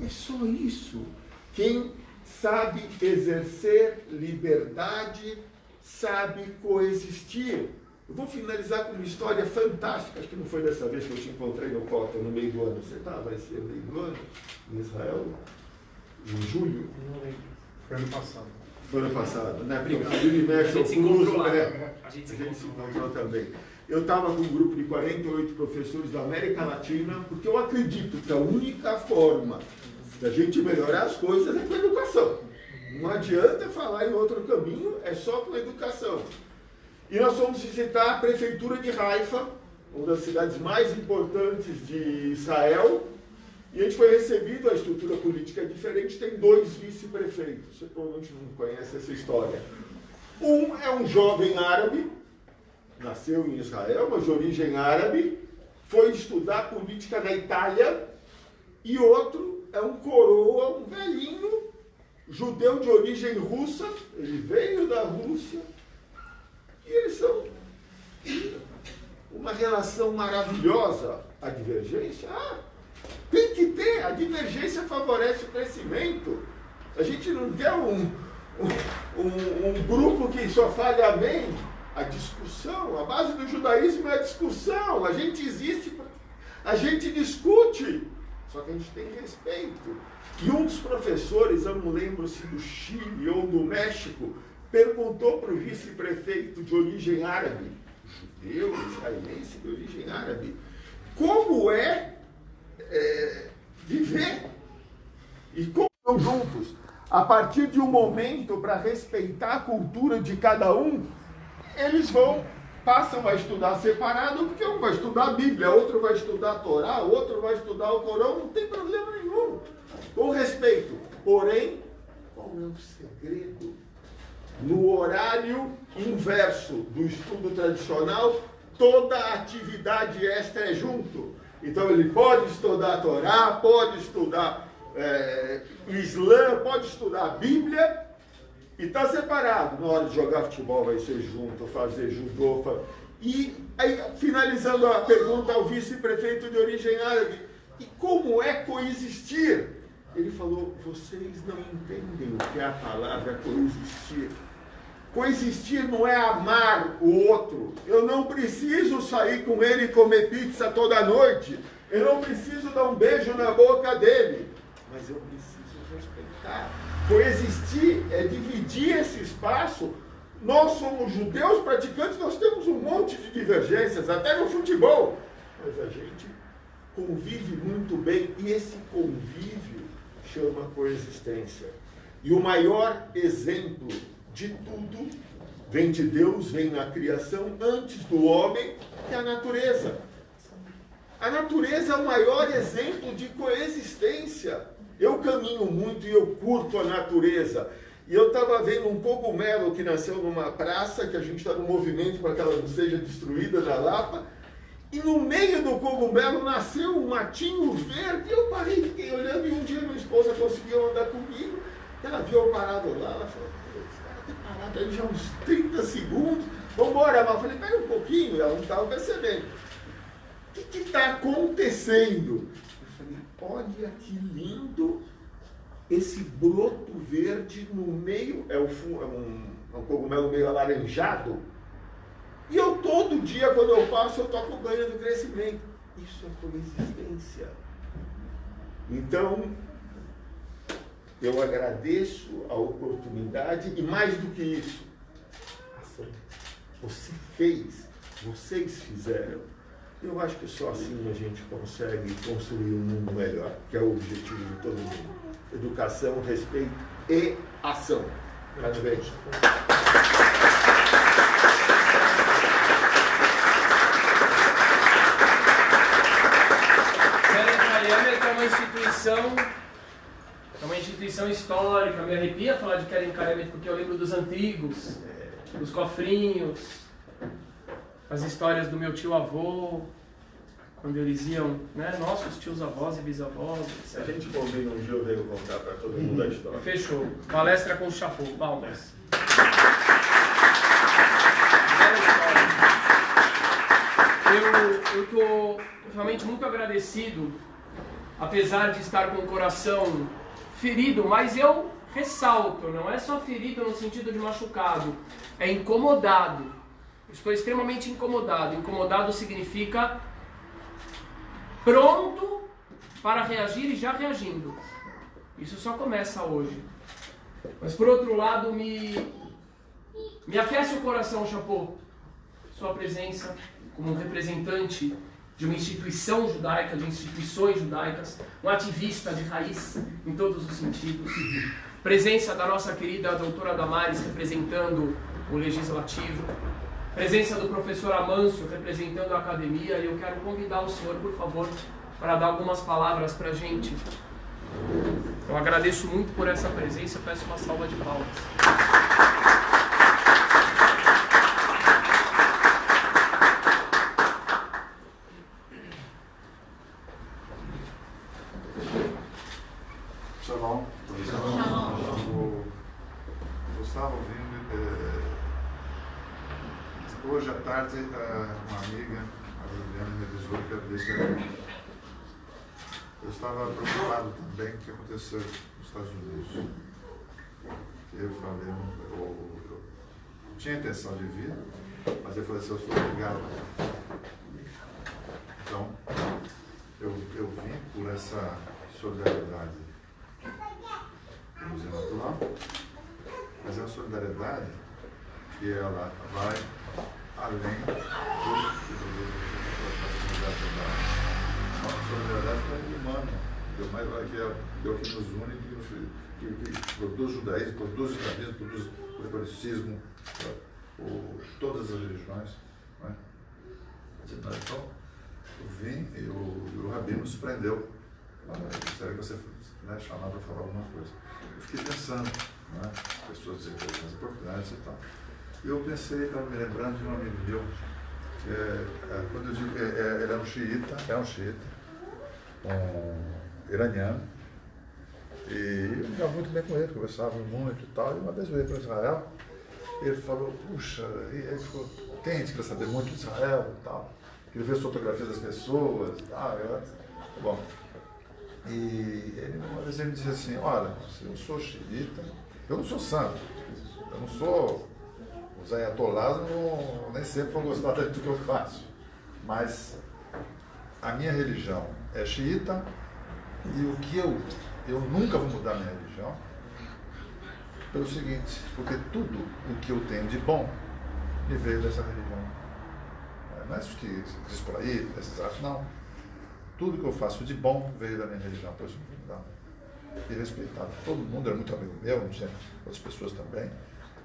D: É só isso. Quem sabe exercer liberdade sabe coexistir. Eu vou finalizar com uma história fantástica, acho que não foi dessa vez que eu te encontrei no Cota, no meio do ano. Você estava esse meio do ano, em Israel, em julho?
E: Não lembro. Foi ano passado.
D: Foi ano passado, né?
A: Obrigado.
D: Porque o
A: A gente se encontrou lá.
D: a gente se encontrou também. Eu estava com um grupo de 48 professores da América Latina, porque eu acredito que a única forma da gente melhorar as coisas é com a educação. Não adianta falar em outro caminho, é só com a educação. E nós fomos visitar a prefeitura de Haifa, uma das cidades mais importantes de Israel, e a gente foi recebido, a estrutura política é diferente, tem 2 vice-prefeitos. Você provavelmente não conhece essa história. Um é um jovem árabe, nasceu em Israel, mas de origem árabe, foi estudar política na Itália, e outro é um coroa, um velhinho, judeu de origem russa, ele veio da Rússia, e eles são uma relação maravilhosa. A divergência, tem que ter, a divergência favorece o crescimento. A gente não quer um grupo que só fale amém. A discussão, a base do judaísmo é a discussão. A gente existe, a gente discute, só que a gente tem respeito. E um dos professores, eu não lembro se do Chile ou do México, perguntou para o vice-prefeito de origem árabe, judeu, israelense de origem árabe, como é viver e como estão juntos. A partir de um momento para respeitar a cultura de cada um, eles passam a estudar separado, porque um vai estudar a Bíblia, outro vai estudar a Torá, outro vai estudar o Corão, não tem problema nenhum. Com respeito. Porém, qual é o segredo? No horário inverso do estudo tradicional, toda a atividade extra é junto. Então ele pode estudar a Torá, pode estudar o Islã, pode estudar a Bíblia, e está separado. Na hora de jogar futebol vai ser junto, fazer judô. E aí, finalizando a pergunta ao vice-prefeito de origem árabe, e como é coexistir? Ele falou, vocês não entendem o que é a palavra coexistir. Coexistir não é amar o outro. Eu não preciso sair com ele e comer pizza toda noite. Eu não preciso dar um beijo na boca dele. Mas eu preciso respeitar. Coexistir é dividir esse espaço. Nós somos judeus praticantes, nós temos um monte de divergências, até no futebol. Mas a gente convive muito bem, e esse convívio chama coexistência. E o maior exemplo de tudo vem de Deus, vem na criação, antes do homem, que é a natureza. A natureza é o maior exemplo de coexistência. Eu caminho muito e eu curto a natureza. E eu estava vendo um cogumelo que nasceu numa praça, que a gente está no movimento para que ela não seja destruída na Lapa, e no meio do cogumelo nasceu um matinho verde, e eu parei, fiquei olhando, e um dia minha esposa conseguiu andar comigo, ela viu eu parado lá, ela falou, esse cara está parado aí já uns 30 segundos, vamos embora, mas eu falei, pera um pouquinho, ela não estava percebendo. O que está acontecendo? Eu falei, olha que lindo esse broto verde no meio, é um cogumelo meio alaranjado, e eu todo dia, quando eu passo, eu toco ganho do crescimento. Isso é coexistência. Então, eu agradeço a oportunidade, e mais do que isso, você fez, vocês fizeram. Eu acho que só assim a gente consegue construir um mundo melhor, que é o objetivo de todo mundo. Educação, respeito e ação. Parabéns.
A: É uma instituição histórica, me arrepia falar de Keren Kayemet porque eu lembro dos antigos, dos cofrinhos, as histórias do meu tio-avô, quando eles iam, né, nossos tios-avós e bisavós,
D: Se a gente combina um dia, eu venho contar para todo mundo a história.
A: Fechou. Palestra com o Chapô, palmas. Eu estou realmente muito agradecido, apesar de estar com o coração ferido, mas eu ressalto, não é só ferido no sentido de machucado, é incomodado. Estou extremamente incomodado. Incomodado significa pronto para reagir e já reagindo. Isso só começa hoje. Mas por outro lado, me aquece o coração, Chapô, sua presença como um representante de uma instituição judaica, de instituições judaicas, um ativista de raiz em todos os sentidos. Presença da nossa querida doutora Damares representando o Legislativo. Presença do professor Amâncio representando a academia. E eu quero convidar o senhor, por favor, para dar algumas palavras para a gente. Eu agradeço muito por essa presença, peço uma salva de palmas.
E: Shalom. Eu estava ouvindo, hoje à tarde, uma amiga, a Liliana, me avisou que ia ser. Eu estava preocupado também com o que aconteceu nos Estados Unidos. Eu falei, eu tinha intenção de vir, mas eu falei assim, eu sou obrigado. Então, eu vim por essa solidariedade, vamos dizer, natural, mas é uma solidariedade que ela vai além do uma solidariedade humana, que é o que nos une, que produz judaísmo, produz islamismo, produz o catolicismo, todas as religiões. Não é? Então, eu vim e o Rabino me surpreendeu. Gostaria que você chamar para falar alguma coisa. Eu fiquei pensando, não é? Pessoas dizendo coisas importantes e tal. E eu pensei, estava me lembrando de um amigo meu, quando eu digo, ele era um xiita, um iraniano, e eu me dava muito bem com ele, conversava muito e tal, e uma vez eu ia para Israel, ele falou, puxa, e ele ficou quente, queria saber muito de Israel e tal, queria ver as fotografias das pessoas e tal, bom. E ele, uma vez ele me disse assim, olha, eu sou xiita, eu não sou santo, eu não sou... Os ayatollahs nem sempre vão gostar do que eu faço, mas a minha religião é xiita e o que eu nunca vou mudar a minha religião pelo seguinte, porque tudo o que eu tenho de bom me veio dessa religião. Não é isso que diz por aí, esses atos, não. Tudo que eu faço de bom veio da minha religião, por isso não vou mudar. E respeitado todo mundo, era muito amigo meu, tinha outras pessoas também.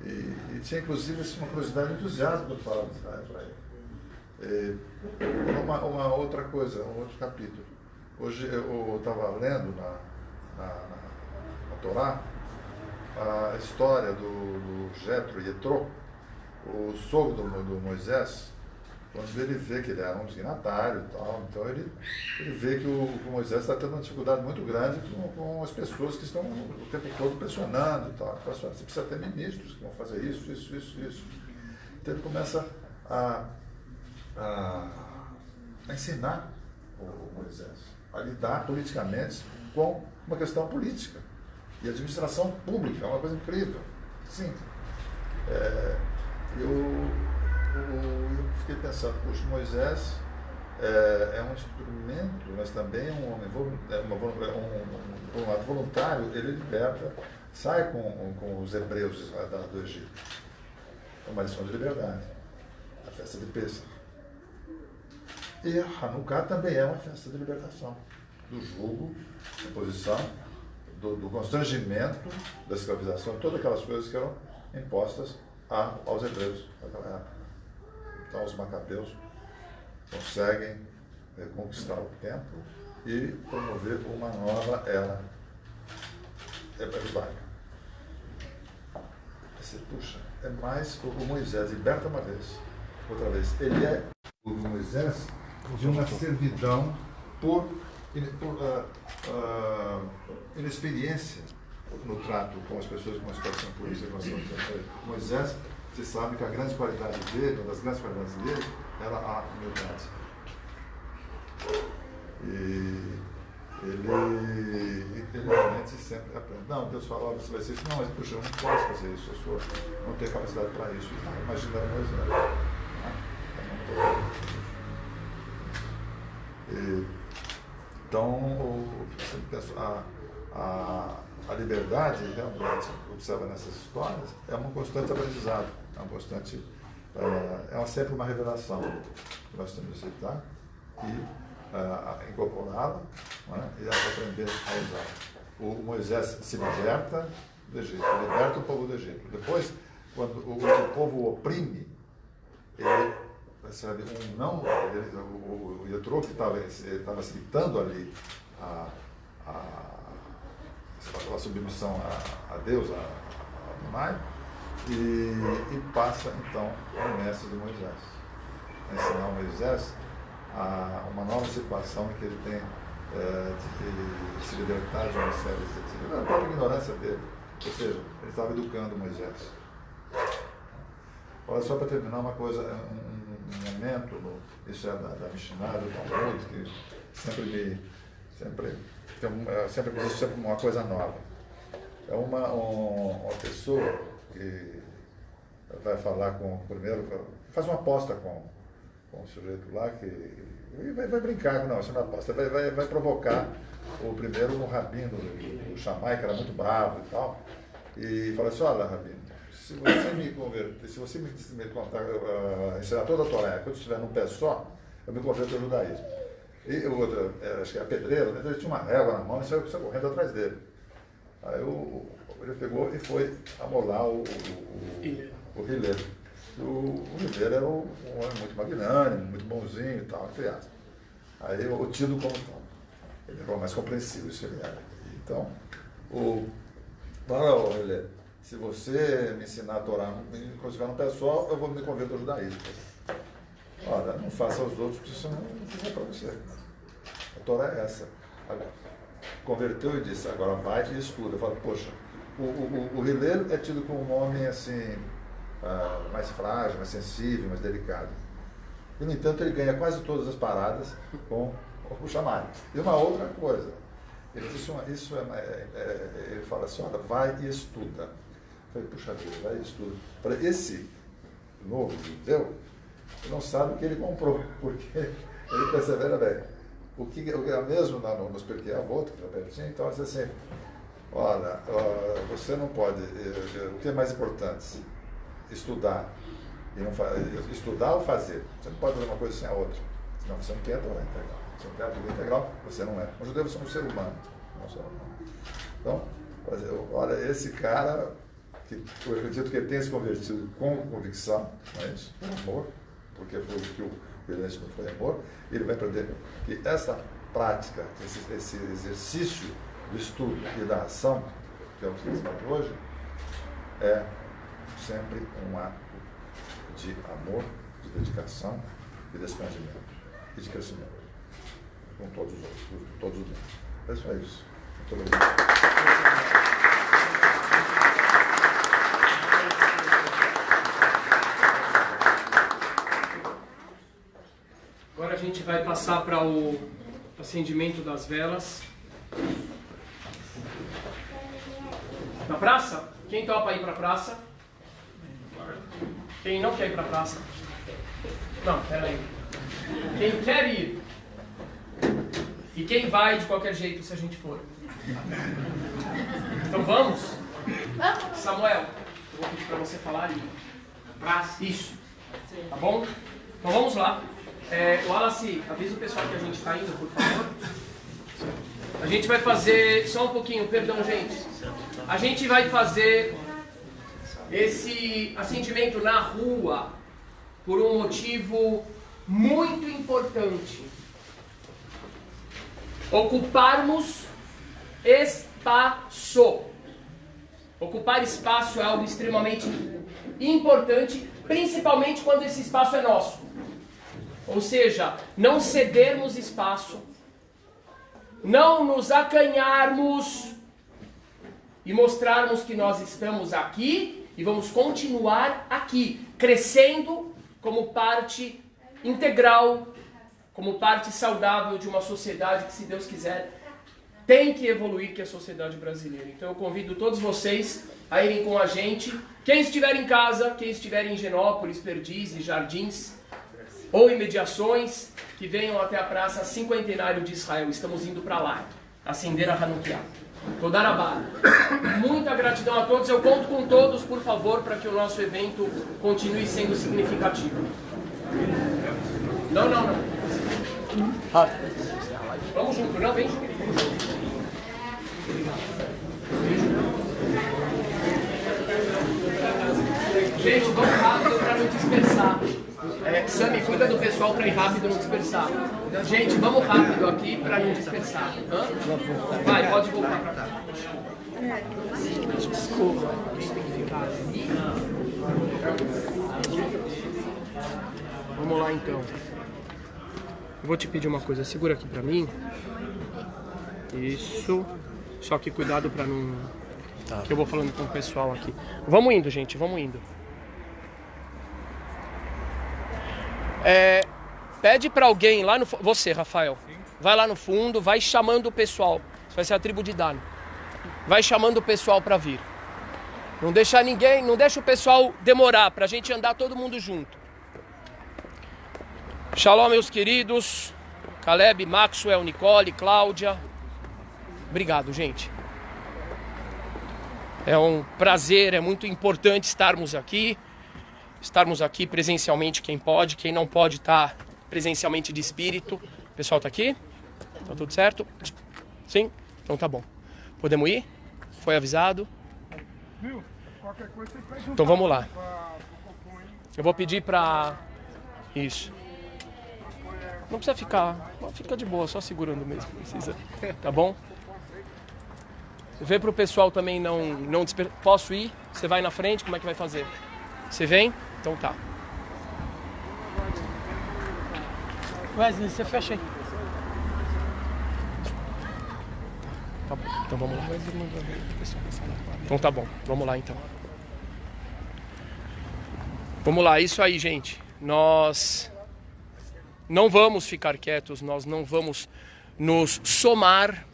E: E tinha inclusive uma curiosidade, um entusiasmo quando falava de Israel para ele. Uma outra coisa, um outro capítulo. Hoje eu estava lendo na Torá a história do Jetro e Yetro, o sogro do Moisés, quando ele vê que ele era um signatário e tal, então ele vê que o Moisés está tendo uma dificuldade muito grande com as pessoas que estão o tempo todo pressionando e tal. Ele fala assim, você precisa ter ministros que vão fazer isso. Então ele começa a ensinar o Moisés a lidar politicamente com uma questão política. E administração pública é uma coisa incrível. Sim. Eu fiquei pensando, puxa, Moisés é um instrumento, mas também é um homem, um ato voluntário, ele liberta, sai com os hebreus do Egito. É uma lição de liberdade, a festa de Pêssego. E Hanukkah também é uma festa de libertação, do jugo, da posição, do constrangimento, da escravização, todas aquelas coisas que eram impostas aos hebreus naquela época. Então os macabeus conseguem conquistar o templo e promover uma nova era judaica. Você, puxa, é mais o Moisés liberta uma vez, outra vez. Ele é o Moisés de uma servidão por inexperiência no trato com as pessoas com uma situação política. Moisés, você sabe que a grande qualidade dele, uma das grandes qualidades dele, era a humildade. E ele realmente sempre aprende. Não, Deus fala, você vai ser isso. Não, mas puxa, eu não posso fazer isso, eu não tenho capacidade para isso. Imagina Moisés. Então, eu sempre penso, a liberdade, realmente, observa nessas histórias, é um constante aprendizado, é sempre uma revelação que nós temos que aceitar e incorporá-la, né, e aprender a usar. O Moisés se liberta do Egito, liberta o povo do Egito. Depois, quando o povo oprime, ele recebe o Yetro, que estava citando ali a submissão a Deus, a Adonai, e passa então ao mestre de Moisés, a ensinar a Moisés uma nova situação em que ele tem de se libertar de uma série de a própria ignorância dele, ou seja, ele estava educando Moisés. Olha, só para terminar uma coisa, um momento, isso é da Mishnah, do Talmud, que sempre existe uma coisa nova. É uma pessoa que vai falar primeiro, faz uma aposta com o sujeito lá, e vai brincar, não, isso é uma aposta, vai provocar um rabino do Shammai, que era muito bravo e tal, e fala assim: olha, rabino, se você me converter, se você me contar, ensinar toda a Torá, quando eu estiver num pé só, eu me converto ao judaísmo. E o outro, acho que era pedreiro, né? Ele tinha uma régua na mão e saiu correndo atrás dele. Aí ele pegou e foi amolar o rileiro. O rileiro era um homem muito magnânimo, muito bonzinho e tal, entre aspas. Aí o tido como tal. Ele era mais compreensivo, isso ele era. Então, fala, rileiro, se você me ensinar a Torá, quando estiver no pé só, eu vou me converter ao judaísmo. Olha, não faça aos outros, porque isso não é para você. A Torá é essa. Agora, converteu e disse: agora vai e estuda. Eu falo: poxa, o rileiro é tido como um homem assim, mais frágil, mais sensível, mais delicado. E, no entanto, ele ganha quase todas as paradas com o Shammai. E uma outra coisa, ele disse ele fala assim: olha, vai e estuda. Eu falei: puxa vida, vai e estuda. Para esse novo judeu, não sabe o que ele comprou, porque ele persevera bem. O que é mesmo nos Pirkei Avot, que está pertinho, então é assim: olha, você não pode, o que é mais importante? Estudar. Estudar ou fazer? Você não pode fazer uma coisa sem a outra, senão você não tem a Torá integral. Se não tem a Torá integral, você não é. Um judeu, você é um ser humano. Não é um ser humano. Então, olha, esse cara, que eu acredito que ele tenha se convertido com convicção, não é isso? Com amor, porque foi o que o Belenço foi amor, ele vai aprender que essa prática, esse exercício do estudo e da ação, que é o que estamos falando hoje, é sempre um ato de amor, de dedicação, de desprendimento e de crescimento com todos os outros, com todos os membros. É só isso. Muito obrigado.
A: Agora a gente vai passar para o acendimento das velas. Na praça? Quem topa ir para a praça? Quem não quer ir para a praça? Não, peraí. Quem quer ir? E quem vai de qualquer jeito se a gente for? Então vamos? Samuel, eu vou pedir para você falar e... Praça. Isso. Tá bom? Então vamos lá. Wallace, avisa o pessoal que a gente está indo, por favor. A gente vai fazer, só um pouquinho, perdão, gente. A gente vai fazer esse acendimento na rua por um motivo muito importante. Ocuparmos espaço. Ocupar espaço é algo extremamente importante, principalmente quando esse espaço é nosso. Ou seja, não cedermos espaço, não nos acanharmos e mostrarmos que nós estamos aqui e vamos continuar aqui, crescendo como parte integral, como parte saudável de uma sociedade que, se Deus quiser, tem que evoluir, que é a sociedade brasileira. Então eu convido todos vocês a irem com a gente. Quem estiver em casa, quem estiver em Higienópolis, Perdizes, Jardins ou imediações, que venham até a Praça Cinquentenário de Israel. Estamos indo para lá, acender a Hanukkah. Todarabá. Muita gratidão a todos. Eu conto com todos, por favor, para que o nosso evento continue sendo significativo. Não. Vamos junto, não? Vem junto. Gente, vamos rápido para não dispersar. Sami, cuida do pessoal para ir rápido e não dispersar. Gente, vamos rápido aqui para não dispersar. Vai, pode voltar para cá. Desculpa. Quem tem que ficar ali? Vamos lá então. Eu vou te pedir uma coisa, segura aqui pra mim. Isso. Só que cuidado pra não... Que eu vou falando com o pessoal aqui. Vamos indo, gente, vamos indo. Pede pra alguém lá no... Você, Rafael. Vai lá no fundo, vai chamando o pessoal. Isso vai ser a tribo de Dan. Vai chamando o pessoal pra vir. Não deixa ninguém, não deixa o pessoal demorar, pra gente andar todo mundo junto. Shalom, meus queridos. Caleb, Maxwell, Nicole, Cláudia. Obrigado, gente. É um prazer, é muito importante estarmos aqui presencialmente, quem pode, quem não pode estar presencialmente de espírito. O pessoal tá aqui? Tá tudo certo? Sim? Então tá bom. Podemos ir? Foi avisado? Então vamos lá. Eu vou pedir pra... Isso. Não precisa ficar, fica de boa, só segurando mesmo, precisa, tá bom? Vê pro pessoal também não dispersar. Posso ir? Você vai na frente, como é que vai fazer? Você vem? Então tá.
C: Wesley, você fecha aí.
A: Tá bom, então vamos lá. Então tá bom, vamos lá então. Vamos lá, isso aí, gente. Nós não vamos ficar quietos, nós não vamos nos somar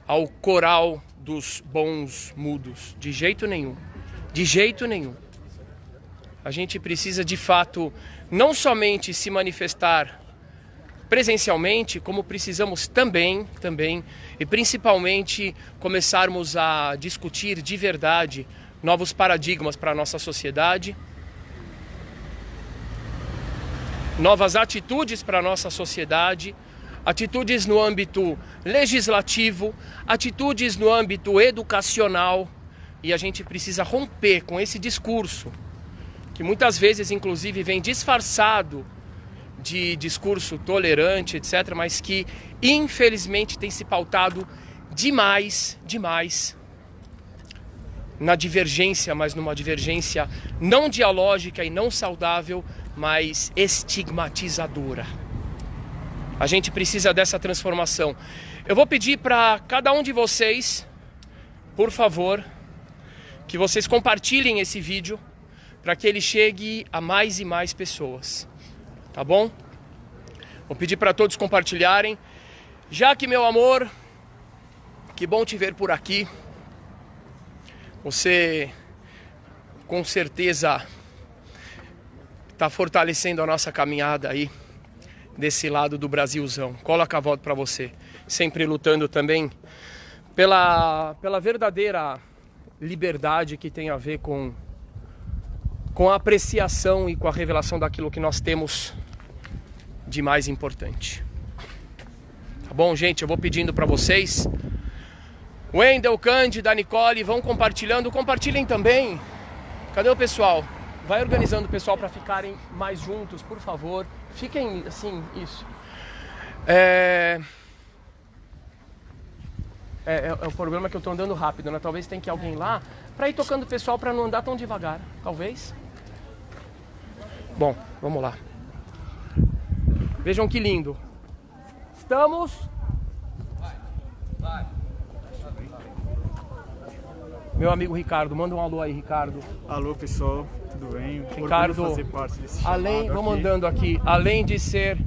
A: ao coral dos bons mudos, de jeito nenhum, de jeito nenhum. A gente precisa de fato não somente se manifestar presencialmente, como precisamos também e principalmente começarmos a discutir de verdade novos paradigmas para a nossa sociedade, novas atitudes para a nossa sociedade, atitudes no âmbito legislativo, atitudes no âmbito educacional, e a gente precisa romper com esse discurso, que muitas vezes inclusive vem disfarçado de discurso tolerante, etc., mas que infelizmente tem se pautado demais na divergência, mas numa divergência não dialógica e não saudável, mas estigmatizadora. A gente precisa dessa transformação. Eu vou pedir para cada um de vocês, por favor, que vocês compartilhem esse vídeo para que ele chegue a mais e mais pessoas. Tá bom? Vou pedir para todos compartilharem. Jaque, meu amor, que bom te ver por aqui. Você, com certeza, está fortalecendo a nossa caminhada aí, desse lado do Brasilzão. Coloca a volta para você. Sempre lutando também pela verdadeira liberdade que tem a ver com a apreciação e com a revelação daquilo que nós temos de mais importante. Tá bom, gente? Eu vou pedindo para vocês. Wendel, Cândida, Nicole, vão compartilhando. Compartilhem também. Cadê o pessoal? Vai organizando o pessoal para ficarem mais juntos, por favor. Fiquem assim, isso. É o problema que eu estou andando rápido, né? Talvez tenha que ir alguém lá para ir tocando o pessoal para não andar tão devagar. Talvez. Bom, vamos lá. Vejam que lindo. Estamos... Meu amigo Ricardo, manda um alô aí, Ricardo.
F: Alô, pessoal, tudo bem?
A: Ricardo,
F: fazer parte desse chamado
A: vamos
F: aqui.
A: andando aqui, além de ser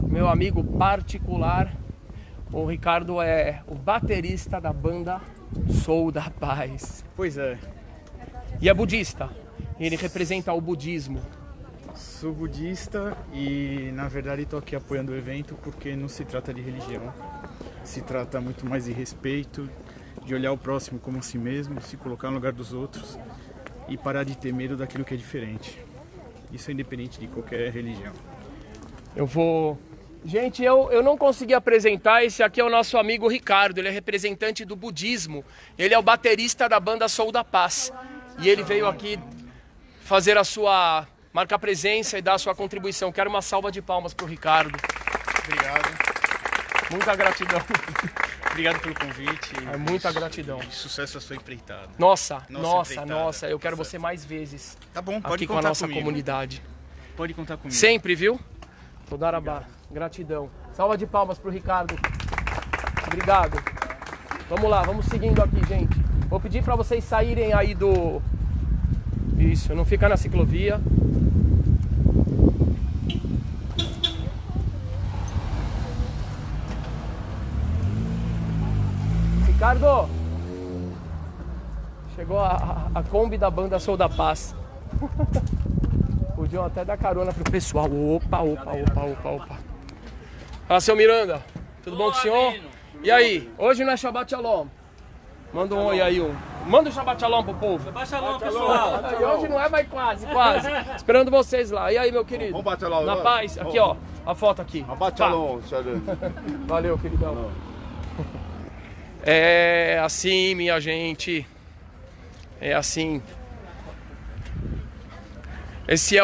A: meu amigo particular, o Ricardo é o baterista da banda Sou da Paz.
F: Pois é,
A: E é budista, ele representa o budismo.
F: sou budista e, na verdade, estou aqui apoiando o evento porque não se trata de religião. se trata muito mais de respeito, de olhar o próximo como a si mesmo, se colocar no lugar dos outros e parar de ter medo daquilo que é diferente. Isso é independente de qualquer religião.
A: Gente, eu não consegui apresentar, esse aqui é o nosso amigo Ricardo, ele é representante do budismo, ele é o baterista da banda Sou da Paz. E ele veio aqui fazer marcar presença e dar a sua contribuição. Quero uma salva de palmas para o Ricardo.
F: Obrigado.
A: Muita gratidão.
F: Obrigado pelo convite.
A: É muita gratidão.
F: E sucesso à sua empreitada.
A: Nossa,
F: empreitada.
A: eu quero você mais vezes.
F: Tá bom, pode
A: aqui
F: contar
A: com a nossa
F: comigo.
A: comunidade.
F: Pode contar comigo.
A: Sempre, viu? Todarabá. Gratidão. Salva de palmas pro Ricardo. Obrigado. Vamos lá, vamos seguindo aqui, gente. Vou pedir para vocês saírem aí do... Isso, não ficar na ciclovia. Ricardo! Chegou a Kombi da banda Sou da Paz. Podiam até dar carona pro pessoal. Opa. Ah, seu Miranda, tudo bom com o senhor? E aí, hoje não é Shabbat Shalom? Manda um oi aí, manda um Shabbat Shalom pro povo.
G: Shabbat Shalom, pessoal.
A: E hoje não é, vai quase. Esperando vocês lá. E aí, meu querido?
D: Vamos bater lá.
A: Na paz, aqui ó, a foto aqui.
D: Shabbat Shalom.
A: Valeu, queridão. É assim, minha gente. É assim. Essa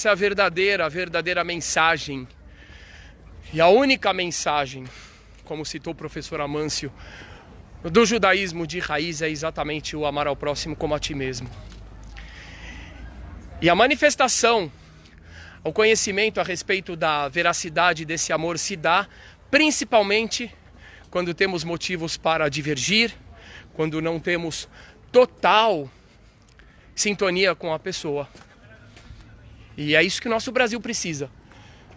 A: é a verdadeira mensagem. E a única mensagem, como citou o professor Amâncio, do judaísmo de raiz é exatamente o amar ao próximo como a ti mesmo. E a manifestação, o conhecimento a respeito da veracidade desse amor se dá principalmente quando temos motivos para divergir, quando não temos total sintonia com a pessoa. E é isso que o nosso Brasil precisa.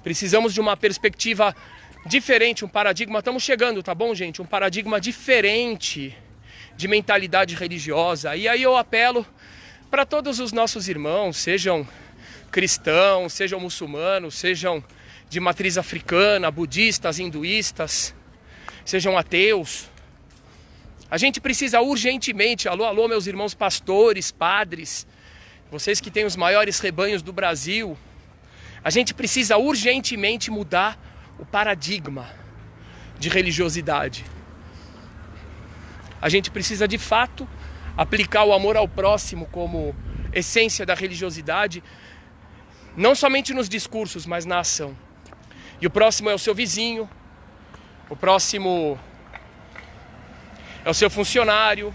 A: Precisamos de uma perspectiva diferente, um paradigma. Estamos chegando, tá bom, gente? Um paradigma diferente de mentalidade religiosa. E aí eu apelo para todos os nossos irmãos, sejam cristãos, sejam muçulmanos, sejam de matriz africana, budistas, hinduístas, sejam ateus. A gente precisa urgentemente, alô, meus irmãos pastores, padres, vocês que têm os maiores rebanhos do Brasil, a gente precisa urgentemente mudar o paradigma de religiosidade. A gente precisa, de fato, aplicar o amor ao próximo como essência da religiosidade, não somente nos discursos, mas na ação. E o próximo é o seu vizinho, o próximo é o seu funcionário,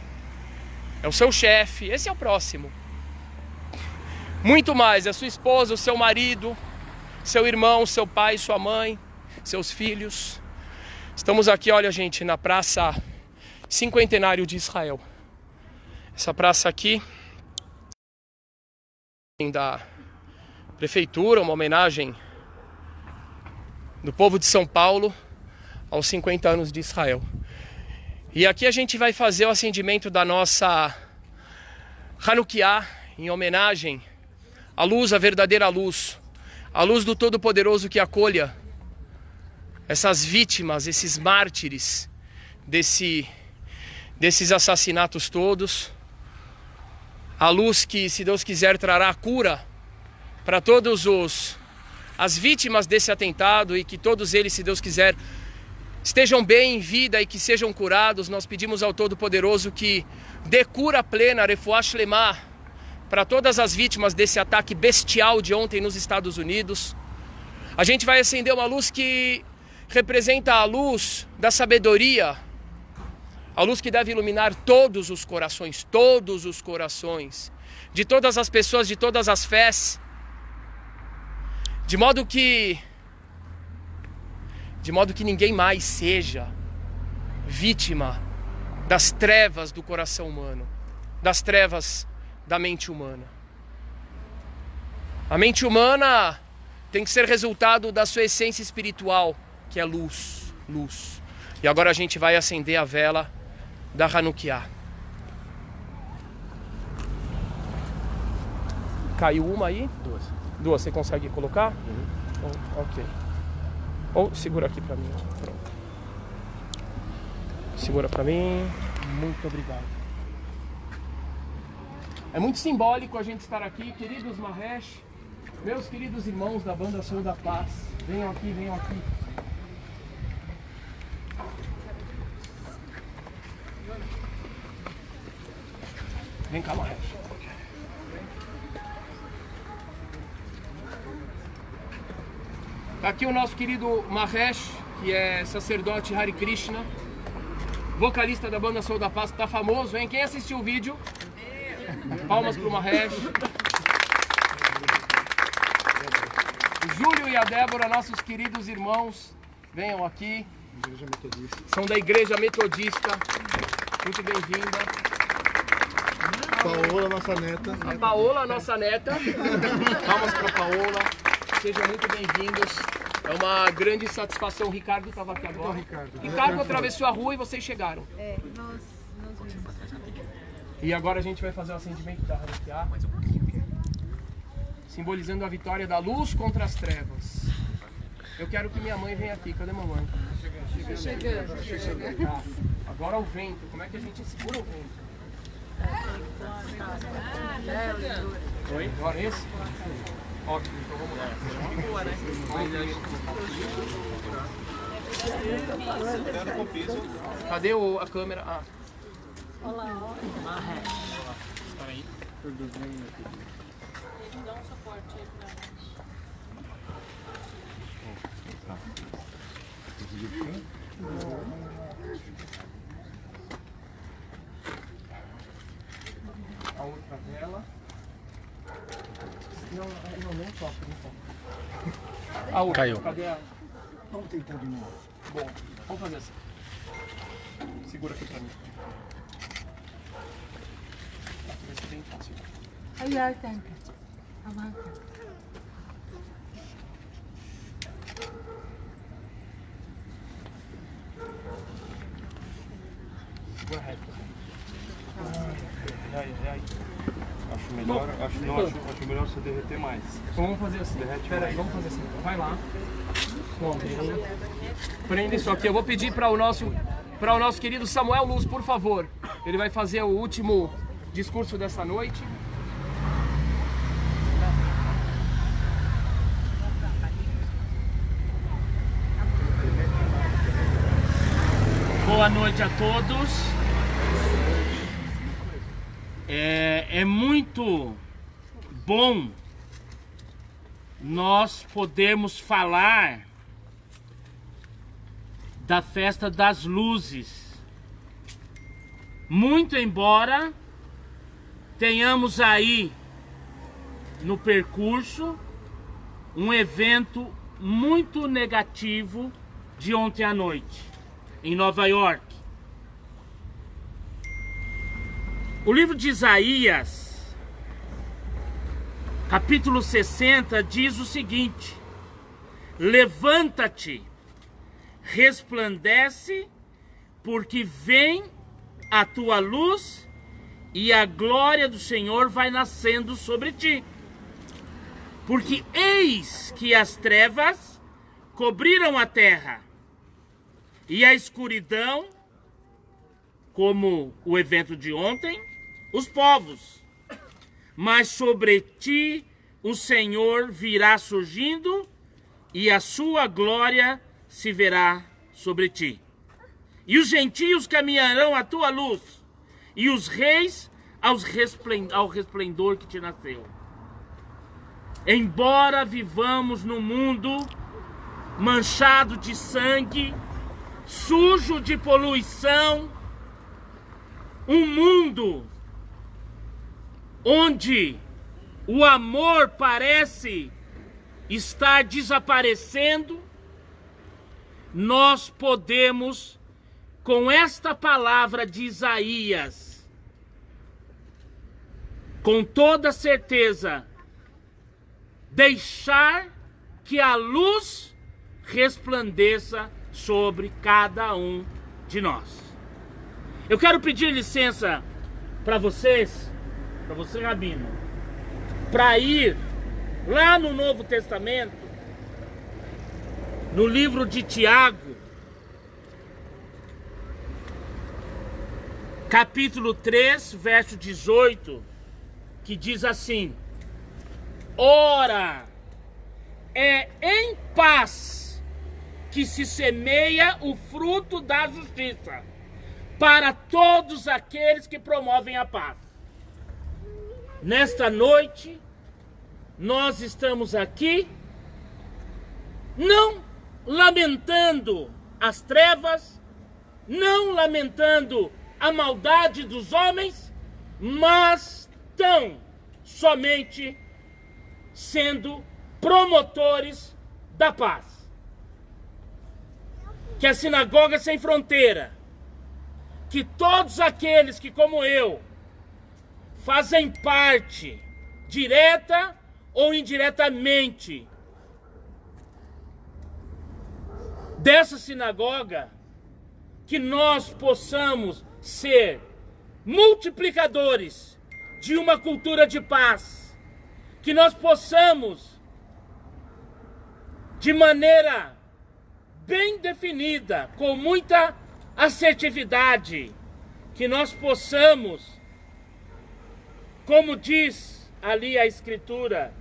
A: é o seu chefe, esse é o próximo. Muito mais, é sua esposa, o seu marido, seu irmão, seu pai, sua mãe, seus filhos. Estamos aqui, olha gente, na Praça Cinquentenário de Israel. Essa praça aqui da prefeitura, uma homenagem do povo de São Paulo aos 50 anos de Israel. E aqui a gente vai fazer o acendimento da nossa Hanukkah em homenagem à luz, a verdadeira luz, a luz do Todo-Poderoso que acolha essas vítimas, esses mártires desses assassinatos todos. A luz que, se Deus quiser, trará cura para todos as vítimas desse atentado e que todos eles, se Deus quiser, estejam bem em vida e que sejam curados. Nós pedimos ao Todo-Poderoso que dê cura plena, refuah shlemah, para todas as vítimas desse ataque bestial de ontem nos Estados Unidos. A gente vai acender uma luz que representa a luz da sabedoria, a luz que deve iluminar todos os corações de todas as pessoas, de todas as fés, de modo que ninguém mais seja vítima das trevas do coração humano, das trevas da mente humana. A mente humana tem que ser resultado da sua essência espiritual, que é luz. E agora a gente vai acender a vela da Hanukkah. Caiu uma aí? Duas, você consegue colocar? Ok. Ou segura aqui pra mim. Pronto. Segura pra mim. Muito obrigado. É muito simbólico a gente estar aqui, queridos Mahesh, meus queridos irmãos da banda Sou da Paz. Venham aqui, venham aqui. Vem cá, Mahesh. Tá aqui o nosso querido Mahesh, que é sacerdote Hare Krishna, vocalista da banda Sou da Paz, que tá famoso, hein? Quem assistiu o vídeo? Palmas pro Mahesh. O Júlio e a Débora, nossos queridos irmãos, venham aqui. São da Igreja Metodista. Muito bem-vinda.
E: Paola, nossa neta.
A: A Paola, nossa neta. Palmas para a Paola. Sejam muito bem-vindos. É uma grande satisfação. O Ricardo estava aqui agora. Ricardo atravessou a rua e vocês chegaram.
G: Nós vimos.
A: E agora a gente vai fazer o acendimento da Hanukkah, simbolizando a vitória da luz contra as trevas. Eu quero que minha mãe venha aqui. Cadê a mamãe? Chegando. Agora o vento. Como é que a gente segura o vento? Oi? Agora esse? Ótimo, então vamos lá. Cadê a câmera? Ah.
G: Olá,
A: Espera aí.
G: dá um suporte aí pra nós.
A: A outra vela. Não toca, não toca. A outra.
F: Caiu.
A: Cadê a... Vamos tentar de novo. Bom, vamos fazer assim. Segura aqui pra mim. Vai ser bem fácil.
G: Aí, tenta. A marca.
A: Segura reto. Ai.
H: Acho melhor você derreter mais.
A: Vamos fazer assim. Espera aí, vamos fazer assim. Vai lá. Prende isso aqui. Eu vou pedir para o nosso querido Samuel Luz, por favor. Ele vai fazer o último discurso dessa noite.
I: Boa noite a todos. É muito bom nós podermos falar da festa das luzes. Muito embora tenhamos aí no percurso um evento muito negativo de ontem à noite em Nova York. O livro de Isaías, capítulo 60, diz o seguinte: levanta-te, resplandece, porque vem a tua luz e a glória do Senhor vai nascendo sobre ti. Porque eis que as trevas cobriram a terra e a escuridão, como o evento de ontem, os povos. Mas sobre ti o Senhor virá surgindo e a sua glória se verá sobre ti. E os gentios caminharão à tua luz e os reis ao resplendor que te nasceu. Embora vivamos num mundo manchado de sangue, sujo de poluição, um mundo onde o amor parece estar desaparecendo, nós podemos, com esta palavra de Isaías, com toda certeza, deixar que a luz resplandeça sobre cada um de nós. Eu quero pedir licença para vocês, para você, Rabino, para ir lá no Novo Testamento, no livro de Tiago, capítulo 3, verso 18, que diz assim: ora, é em paz que se semeia o fruto da justiça para todos aqueles que promovem a paz. Nesta noite, nós estamos aqui não lamentando as trevas, não lamentando a maldade dos homens, mas tão somente sendo promotores da paz. Que a Sinagoga Sem Fronteira, que todos aqueles que, como eu, fazem parte, direta ou indiretamente, dessa sinagoga, que nós possamos ser multiplicadores de uma cultura de paz, que nós possamos, de maneira bem definida, com muita assertividade, que nós possamos, como diz ali a escritura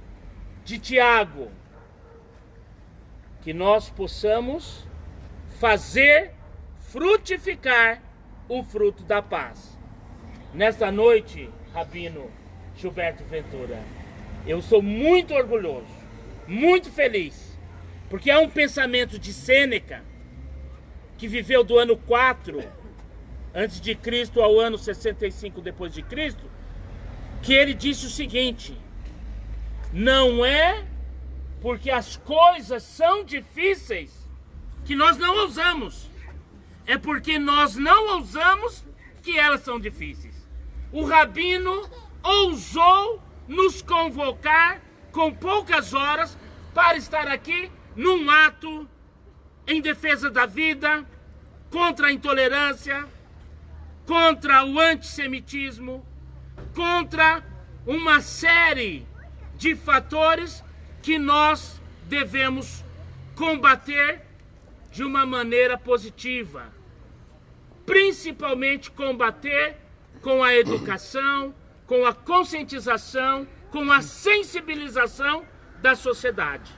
I: de Tiago, que nós possamos fazer frutificar o fruto da paz. Nesta noite, Rabino Gilberto Ventura, eu sou muito orgulhoso, muito feliz, porque há um pensamento de Sêneca, que viveu do ano 4 antes de Cristo ao ano 65 depois de Cristo, que ele disse o seguinte: não é porque as coisas são difíceis que nós não ousamos, é porque nós não ousamos que elas são difíceis. O Rabino ousou nos convocar com poucas horas para estar aqui num ato em defesa da vida, contra a intolerância, contra o antissemitismo, contra uma série de fatores que nós devemos combater de uma maneira positiva. Principalmente combater com a educação, com a conscientização, com a sensibilização da sociedade.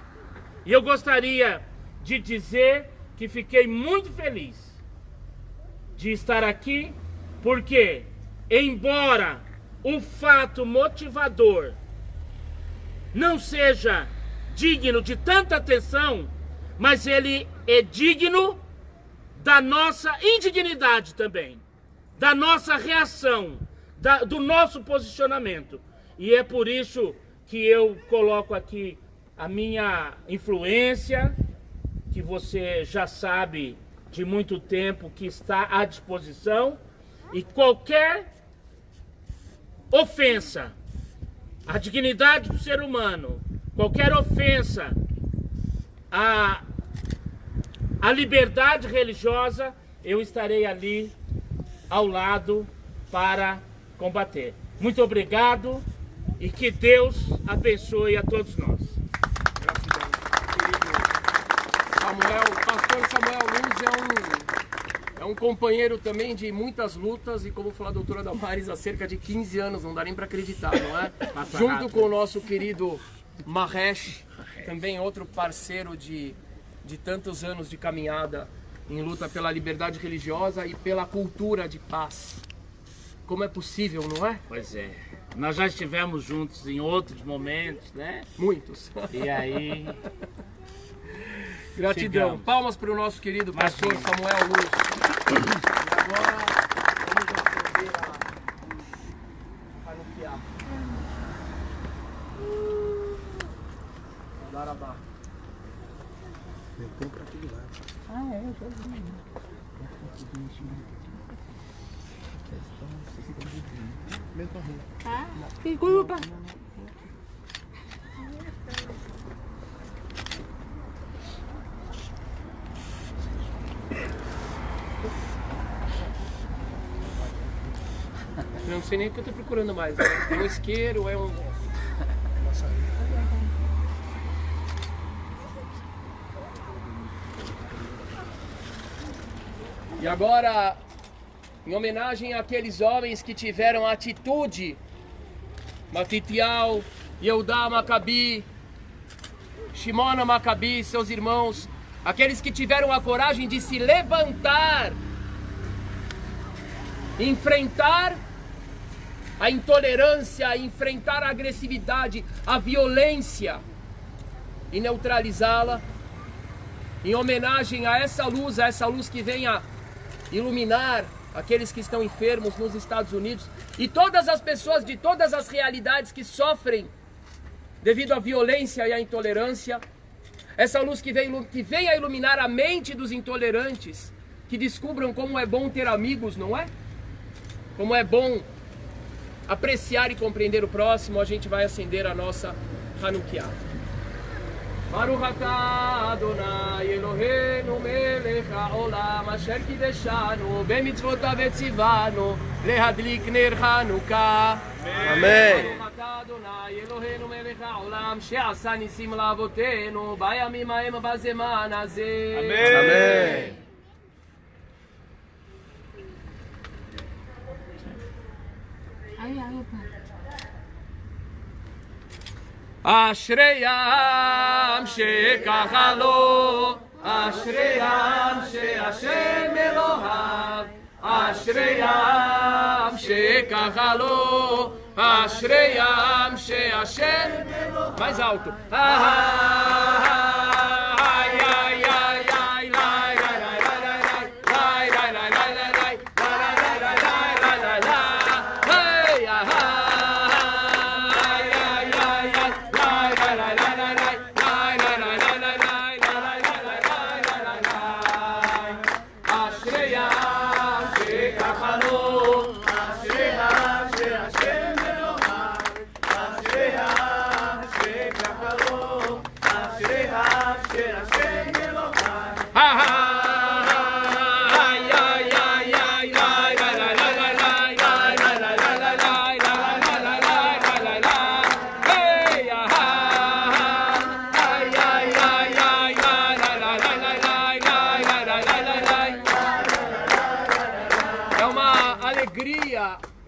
I: E eu gostaria de dizer que fiquei muito feliz de estar aqui, porque, embora o fato motivador não seja digno de tanta atenção, mas ele é digno da nossa indignidade também, da nossa reação, do nosso posicionamento. E é por isso que eu coloco aqui a minha influência, que você já sabe de muito tempo que está à disposição, e qualquer ofensa à dignidade do ser humano, qualquer ofensa à liberdade religiosa, eu estarei ali ao lado para combater. Muito obrigado e que Deus abençoe a todos nós.
A: Pastor Samuel Luz é um companheiro também de muitas lutas, e como falou a doutora Damares, há cerca de 15 anos, não dá nem para acreditar, não é? Junto com o nosso querido Mahesh, também outro parceiro de tantos anos de caminhada em luta pela liberdade religiosa e pela cultura de paz. Como é possível, não é?
I: Pois é. Nós já estivemos juntos em outros momentos, né?
A: Muitos.
I: E aí...
A: Gratidão.
I: Chegamos.
A: Palmas para o nosso querido pastor Samuel Luz. E agora vamos aprender a anunciar. Darabá.
G: Desculpa.
A: Eu não sei nem o que eu tô procurando mais. É um isqueiro, é um... E agora em homenagem àqueles homens que tiveram atitude, Matitial, Yehudá Macabi, Shimona Macabi, seus irmãos, aqueles que tiveram a coragem de se levantar, enfrentar a intolerância, enfrentar a agressividade, a violência e neutralizá-la, em homenagem a essa luz que vem a iluminar aqueles que estão enfermos nos Estados Unidos e todas as pessoas de todas as realidades que sofrem devido à violência e à intolerância. Essa luz que vem a iluminar a mente dos intolerantes, que descubram como é bom ter amigos, não é? Como é bom apreciar e compreender o próximo. A gente vai acender a nossa Hanukkah. Baruch atah Adonai Eloheinu melech haolam asher kideshanu b'mitzvotav vetzivanu lehadlik ner Hanukkah.
J: Amém.
A: Baruch atah Adonai Eloheinu melech haolam she'asa nisim la'avotenu bayamim hahem bazeman hazeh.
J: Amém.
G: Aí, opa.
A: אשרי העם שככה לו, אשרי העם שהשם אלוהיו, אשרי העם שככה לו, אשרי העם שהשם אלוהיו. Mais alto.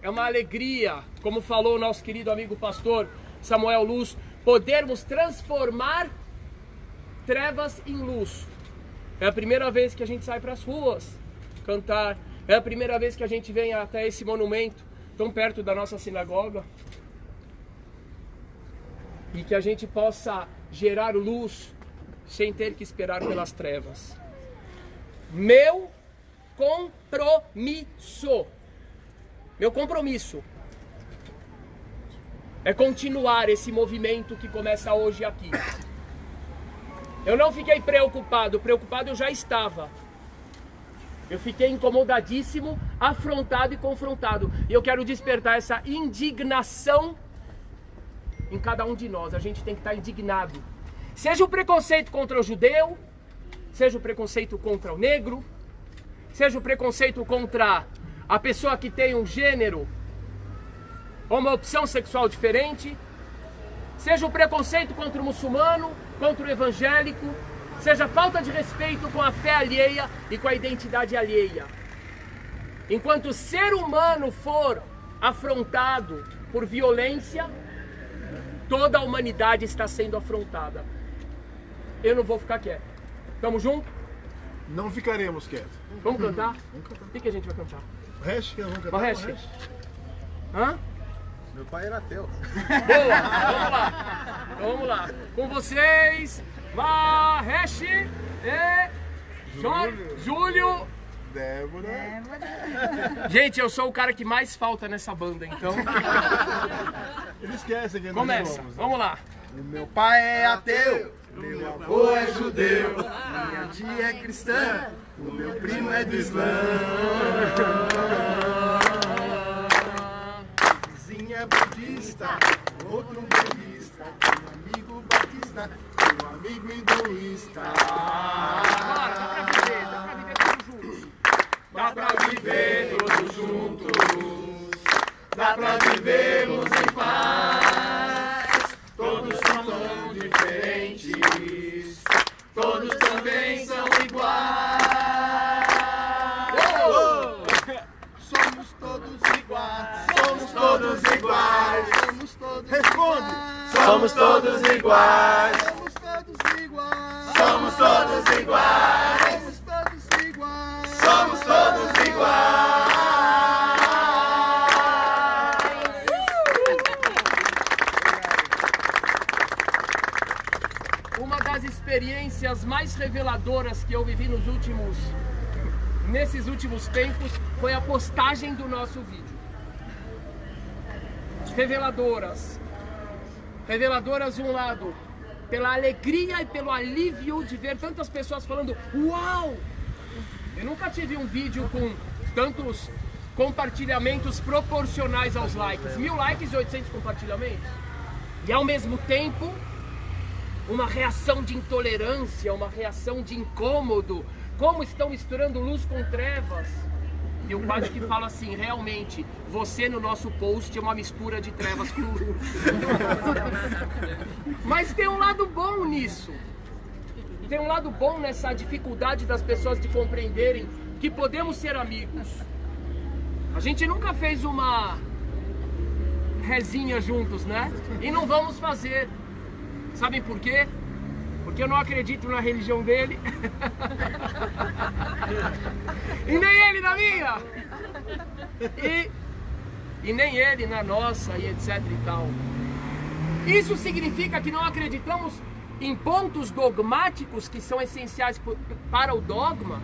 A: É uma alegria, como falou o nosso querido amigo pastor Samuel Luz, podermos transformar trevas em luz. É a primeira vez que a gente sai para as ruas cantar, é a primeira vez que a gente vem até esse monumento tão perto da nossa sinagoga, e que a gente possa gerar luz sem ter que esperar pelas trevas. Meu compromisso é continuar esse movimento que começa hoje aqui. Eu não fiquei preocupado eu já estava. Eu fiquei incomodadíssimo, afrontado e confrontado. E eu quero despertar essa indignação em cada um de nós. A gente tem que estar indignado. Seja o preconceito contra o judeu, seja o preconceito contra o negro, seja o preconceito contra a pessoa que tem um gênero ou uma opção sexual diferente, seja o preconceito contra o muçulmano, contra o evangélico, seja a falta de respeito com a fé alheia e com a identidade alheia. Enquanto o ser humano for afrontado por violência, toda a humanidade está sendo afrontada. Eu não vou ficar quieto. Tamo junto?
E: Não ficaremos quietos.
A: Vamos cantar?
E: Vamos cantar.
A: O que a gente vai cantar?
E: O resto que nós vamos cantar.
A: O resto? Hã?
E: Meu pai era ateu.
A: Boa! Vamos lá! Então vamos lá. Com vocês, Mahesh e Júlio.
E: Débora.
A: Gente, eu sou o cara que mais falta nessa banda, então.
E: Eles esquecem que nós
A: Começa,
E: somos, né?
A: vamos lá.
E: O meu pai é ateu, meu avô é judeu, minha tia é cristã, o meu primo é do Islã. Vizinho é budista, outro budista, um amigo batista, um amigo hinduísta.
A: Agora, dá pra viver todos juntos. Dá pra vivermos em paz. Todos são tão diferentes, todos também são iguais.
J: iguais.
E: Somos todos iguais.
J: Somos todos iguais.
E: Somos todos iguais.
J: Somos todos iguais.
A: Uma das experiências mais reveladoras que eu vivi nesses últimos tempos foi a postagem do nosso vídeo. Reveladoras. Reveladoras de um lado, pela alegria e pelo alívio de ver tantas pessoas falando uau! Eu nunca tive um vídeo com tantos compartilhamentos proporcionais aos likes. 1000 likes e 800 compartilhamentos. E ao mesmo tempo, uma reação de intolerância, uma reação de incômodo. Como estão misturando luz com trevas. E eu quase que falo assim, realmente, você no nosso post é uma mistura de trevas com luz. Mas tem um lado bom nisso. Tem um lado bom nessa dificuldade das pessoas de compreenderem que podemos ser amigos. A gente nunca fez uma rezinha juntos, né? E não vamos fazer. Sabem por quê? Porque eu não acredito na religião dele. E nem ele na minha. E nem ele na nossa, e etc e tal. Isso significa que não acreditamos em pontos dogmáticos que são essenciais para o dogma,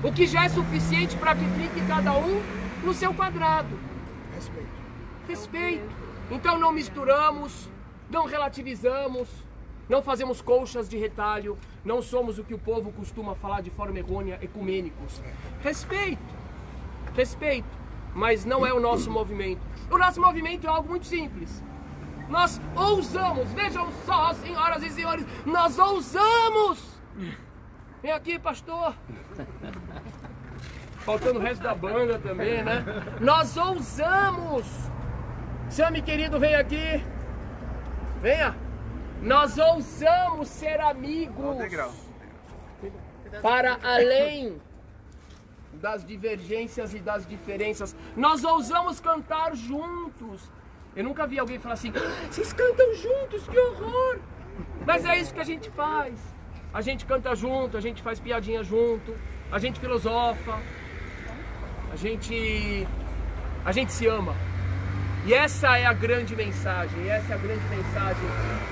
A: o que já é suficiente para que fique cada um no seu quadrado. Respeito. Então não misturamos, não relativizamos, não fazemos colchas de retalho, não somos o que o povo costuma falar de forma errônea, ecumênicos. Respeito, respeito, mas não é o nosso movimento. O nosso movimento é algo muito simples. Nós ousamos, vejam só, senhoras e senhores, nós ousamos! Vem aqui, pastor. Faltando o resto da banda também, né? Nós ousamos! Sami, querido, vem aqui. Venha. Nós ousamos ser amigos para além das divergências e das diferenças. Nós ousamos cantar juntos. Eu nunca vi alguém falar assim, vocês cantam juntos, que horror! Mas é isso que a gente faz. A gente canta junto, a gente faz piadinha junto, a gente filosofa, a gente se ama. E essa é a grande mensagem, essa é a grande mensagem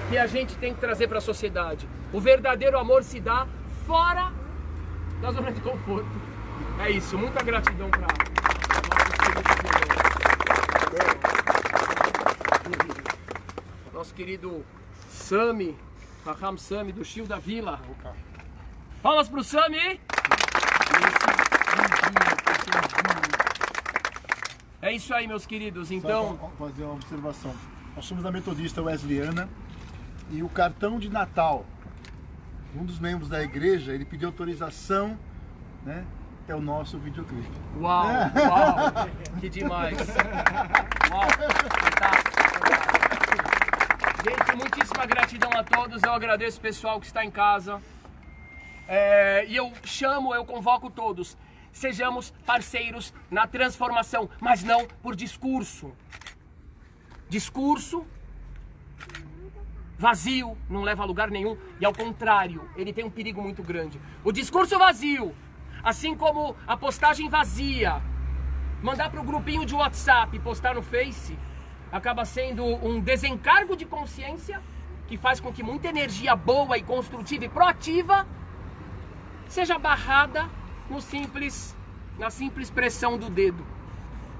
A: que a gente tem que trazer para a sociedade. O verdadeiro amor se dá fora da zona de conforto. É isso, muita gratidão para nosso querido Sami, Raham Sami, do Chil da Vila. Palmas pro Sami! É isso aí, meus queridos, então...
E: Só fazer uma observação. Nós somos da Metodista Wesleyana e o cartão de Natal, um dos membros da igreja, ele pediu autorização, né? É o nosso videoclipe.
A: Uau, uau, que demais. Uau, gente, muitíssima gratidão a todos, eu agradeço o pessoal que está em casa. E eu convoco todos. Sejamos parceiros na transformação, mas não por discurso. Discurso vazio não leva a lugar nenhum e, ao contrário, ele tem um perigo muito grande. O discurso vazio, assim como a postagem vazia, mandar para o grupinho de WhatsApp, postar no Face, acaba sendo um desencargo de consciência que faz com que muita energia boa e construtiva e proativa seja barrada na simples pressão do dedo.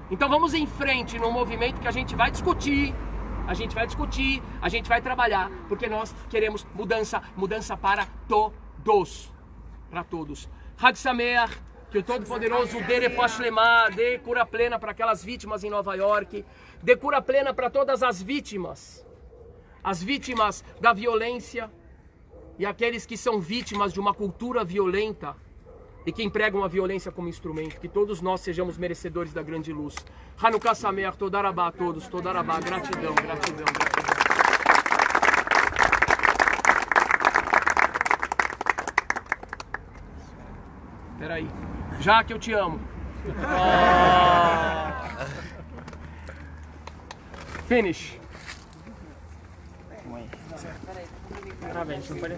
A: Então vamos em frente num movimento que a gente vai discutir, a gente vai trabalhar, porque nós queremos mudança para todos. Para todos. Hag Sameach, que o Todo-Poderoso dê refuah shlemah, dê cura plena para aquelas vítimas em Nova York, dê cura plena para todas as vítimas da violência e aqueles que são vítimas de uma cultura violenta e que empregam a violência como instrumento. Que todos nós sejamos merecedores da grande luz. Hanukkah Sameach, Todarabá a todos, Todarabá, gratidão, gratidão, gratidão. Peraí, já que eu te amo. Finish.
C: Ah, velho, não pode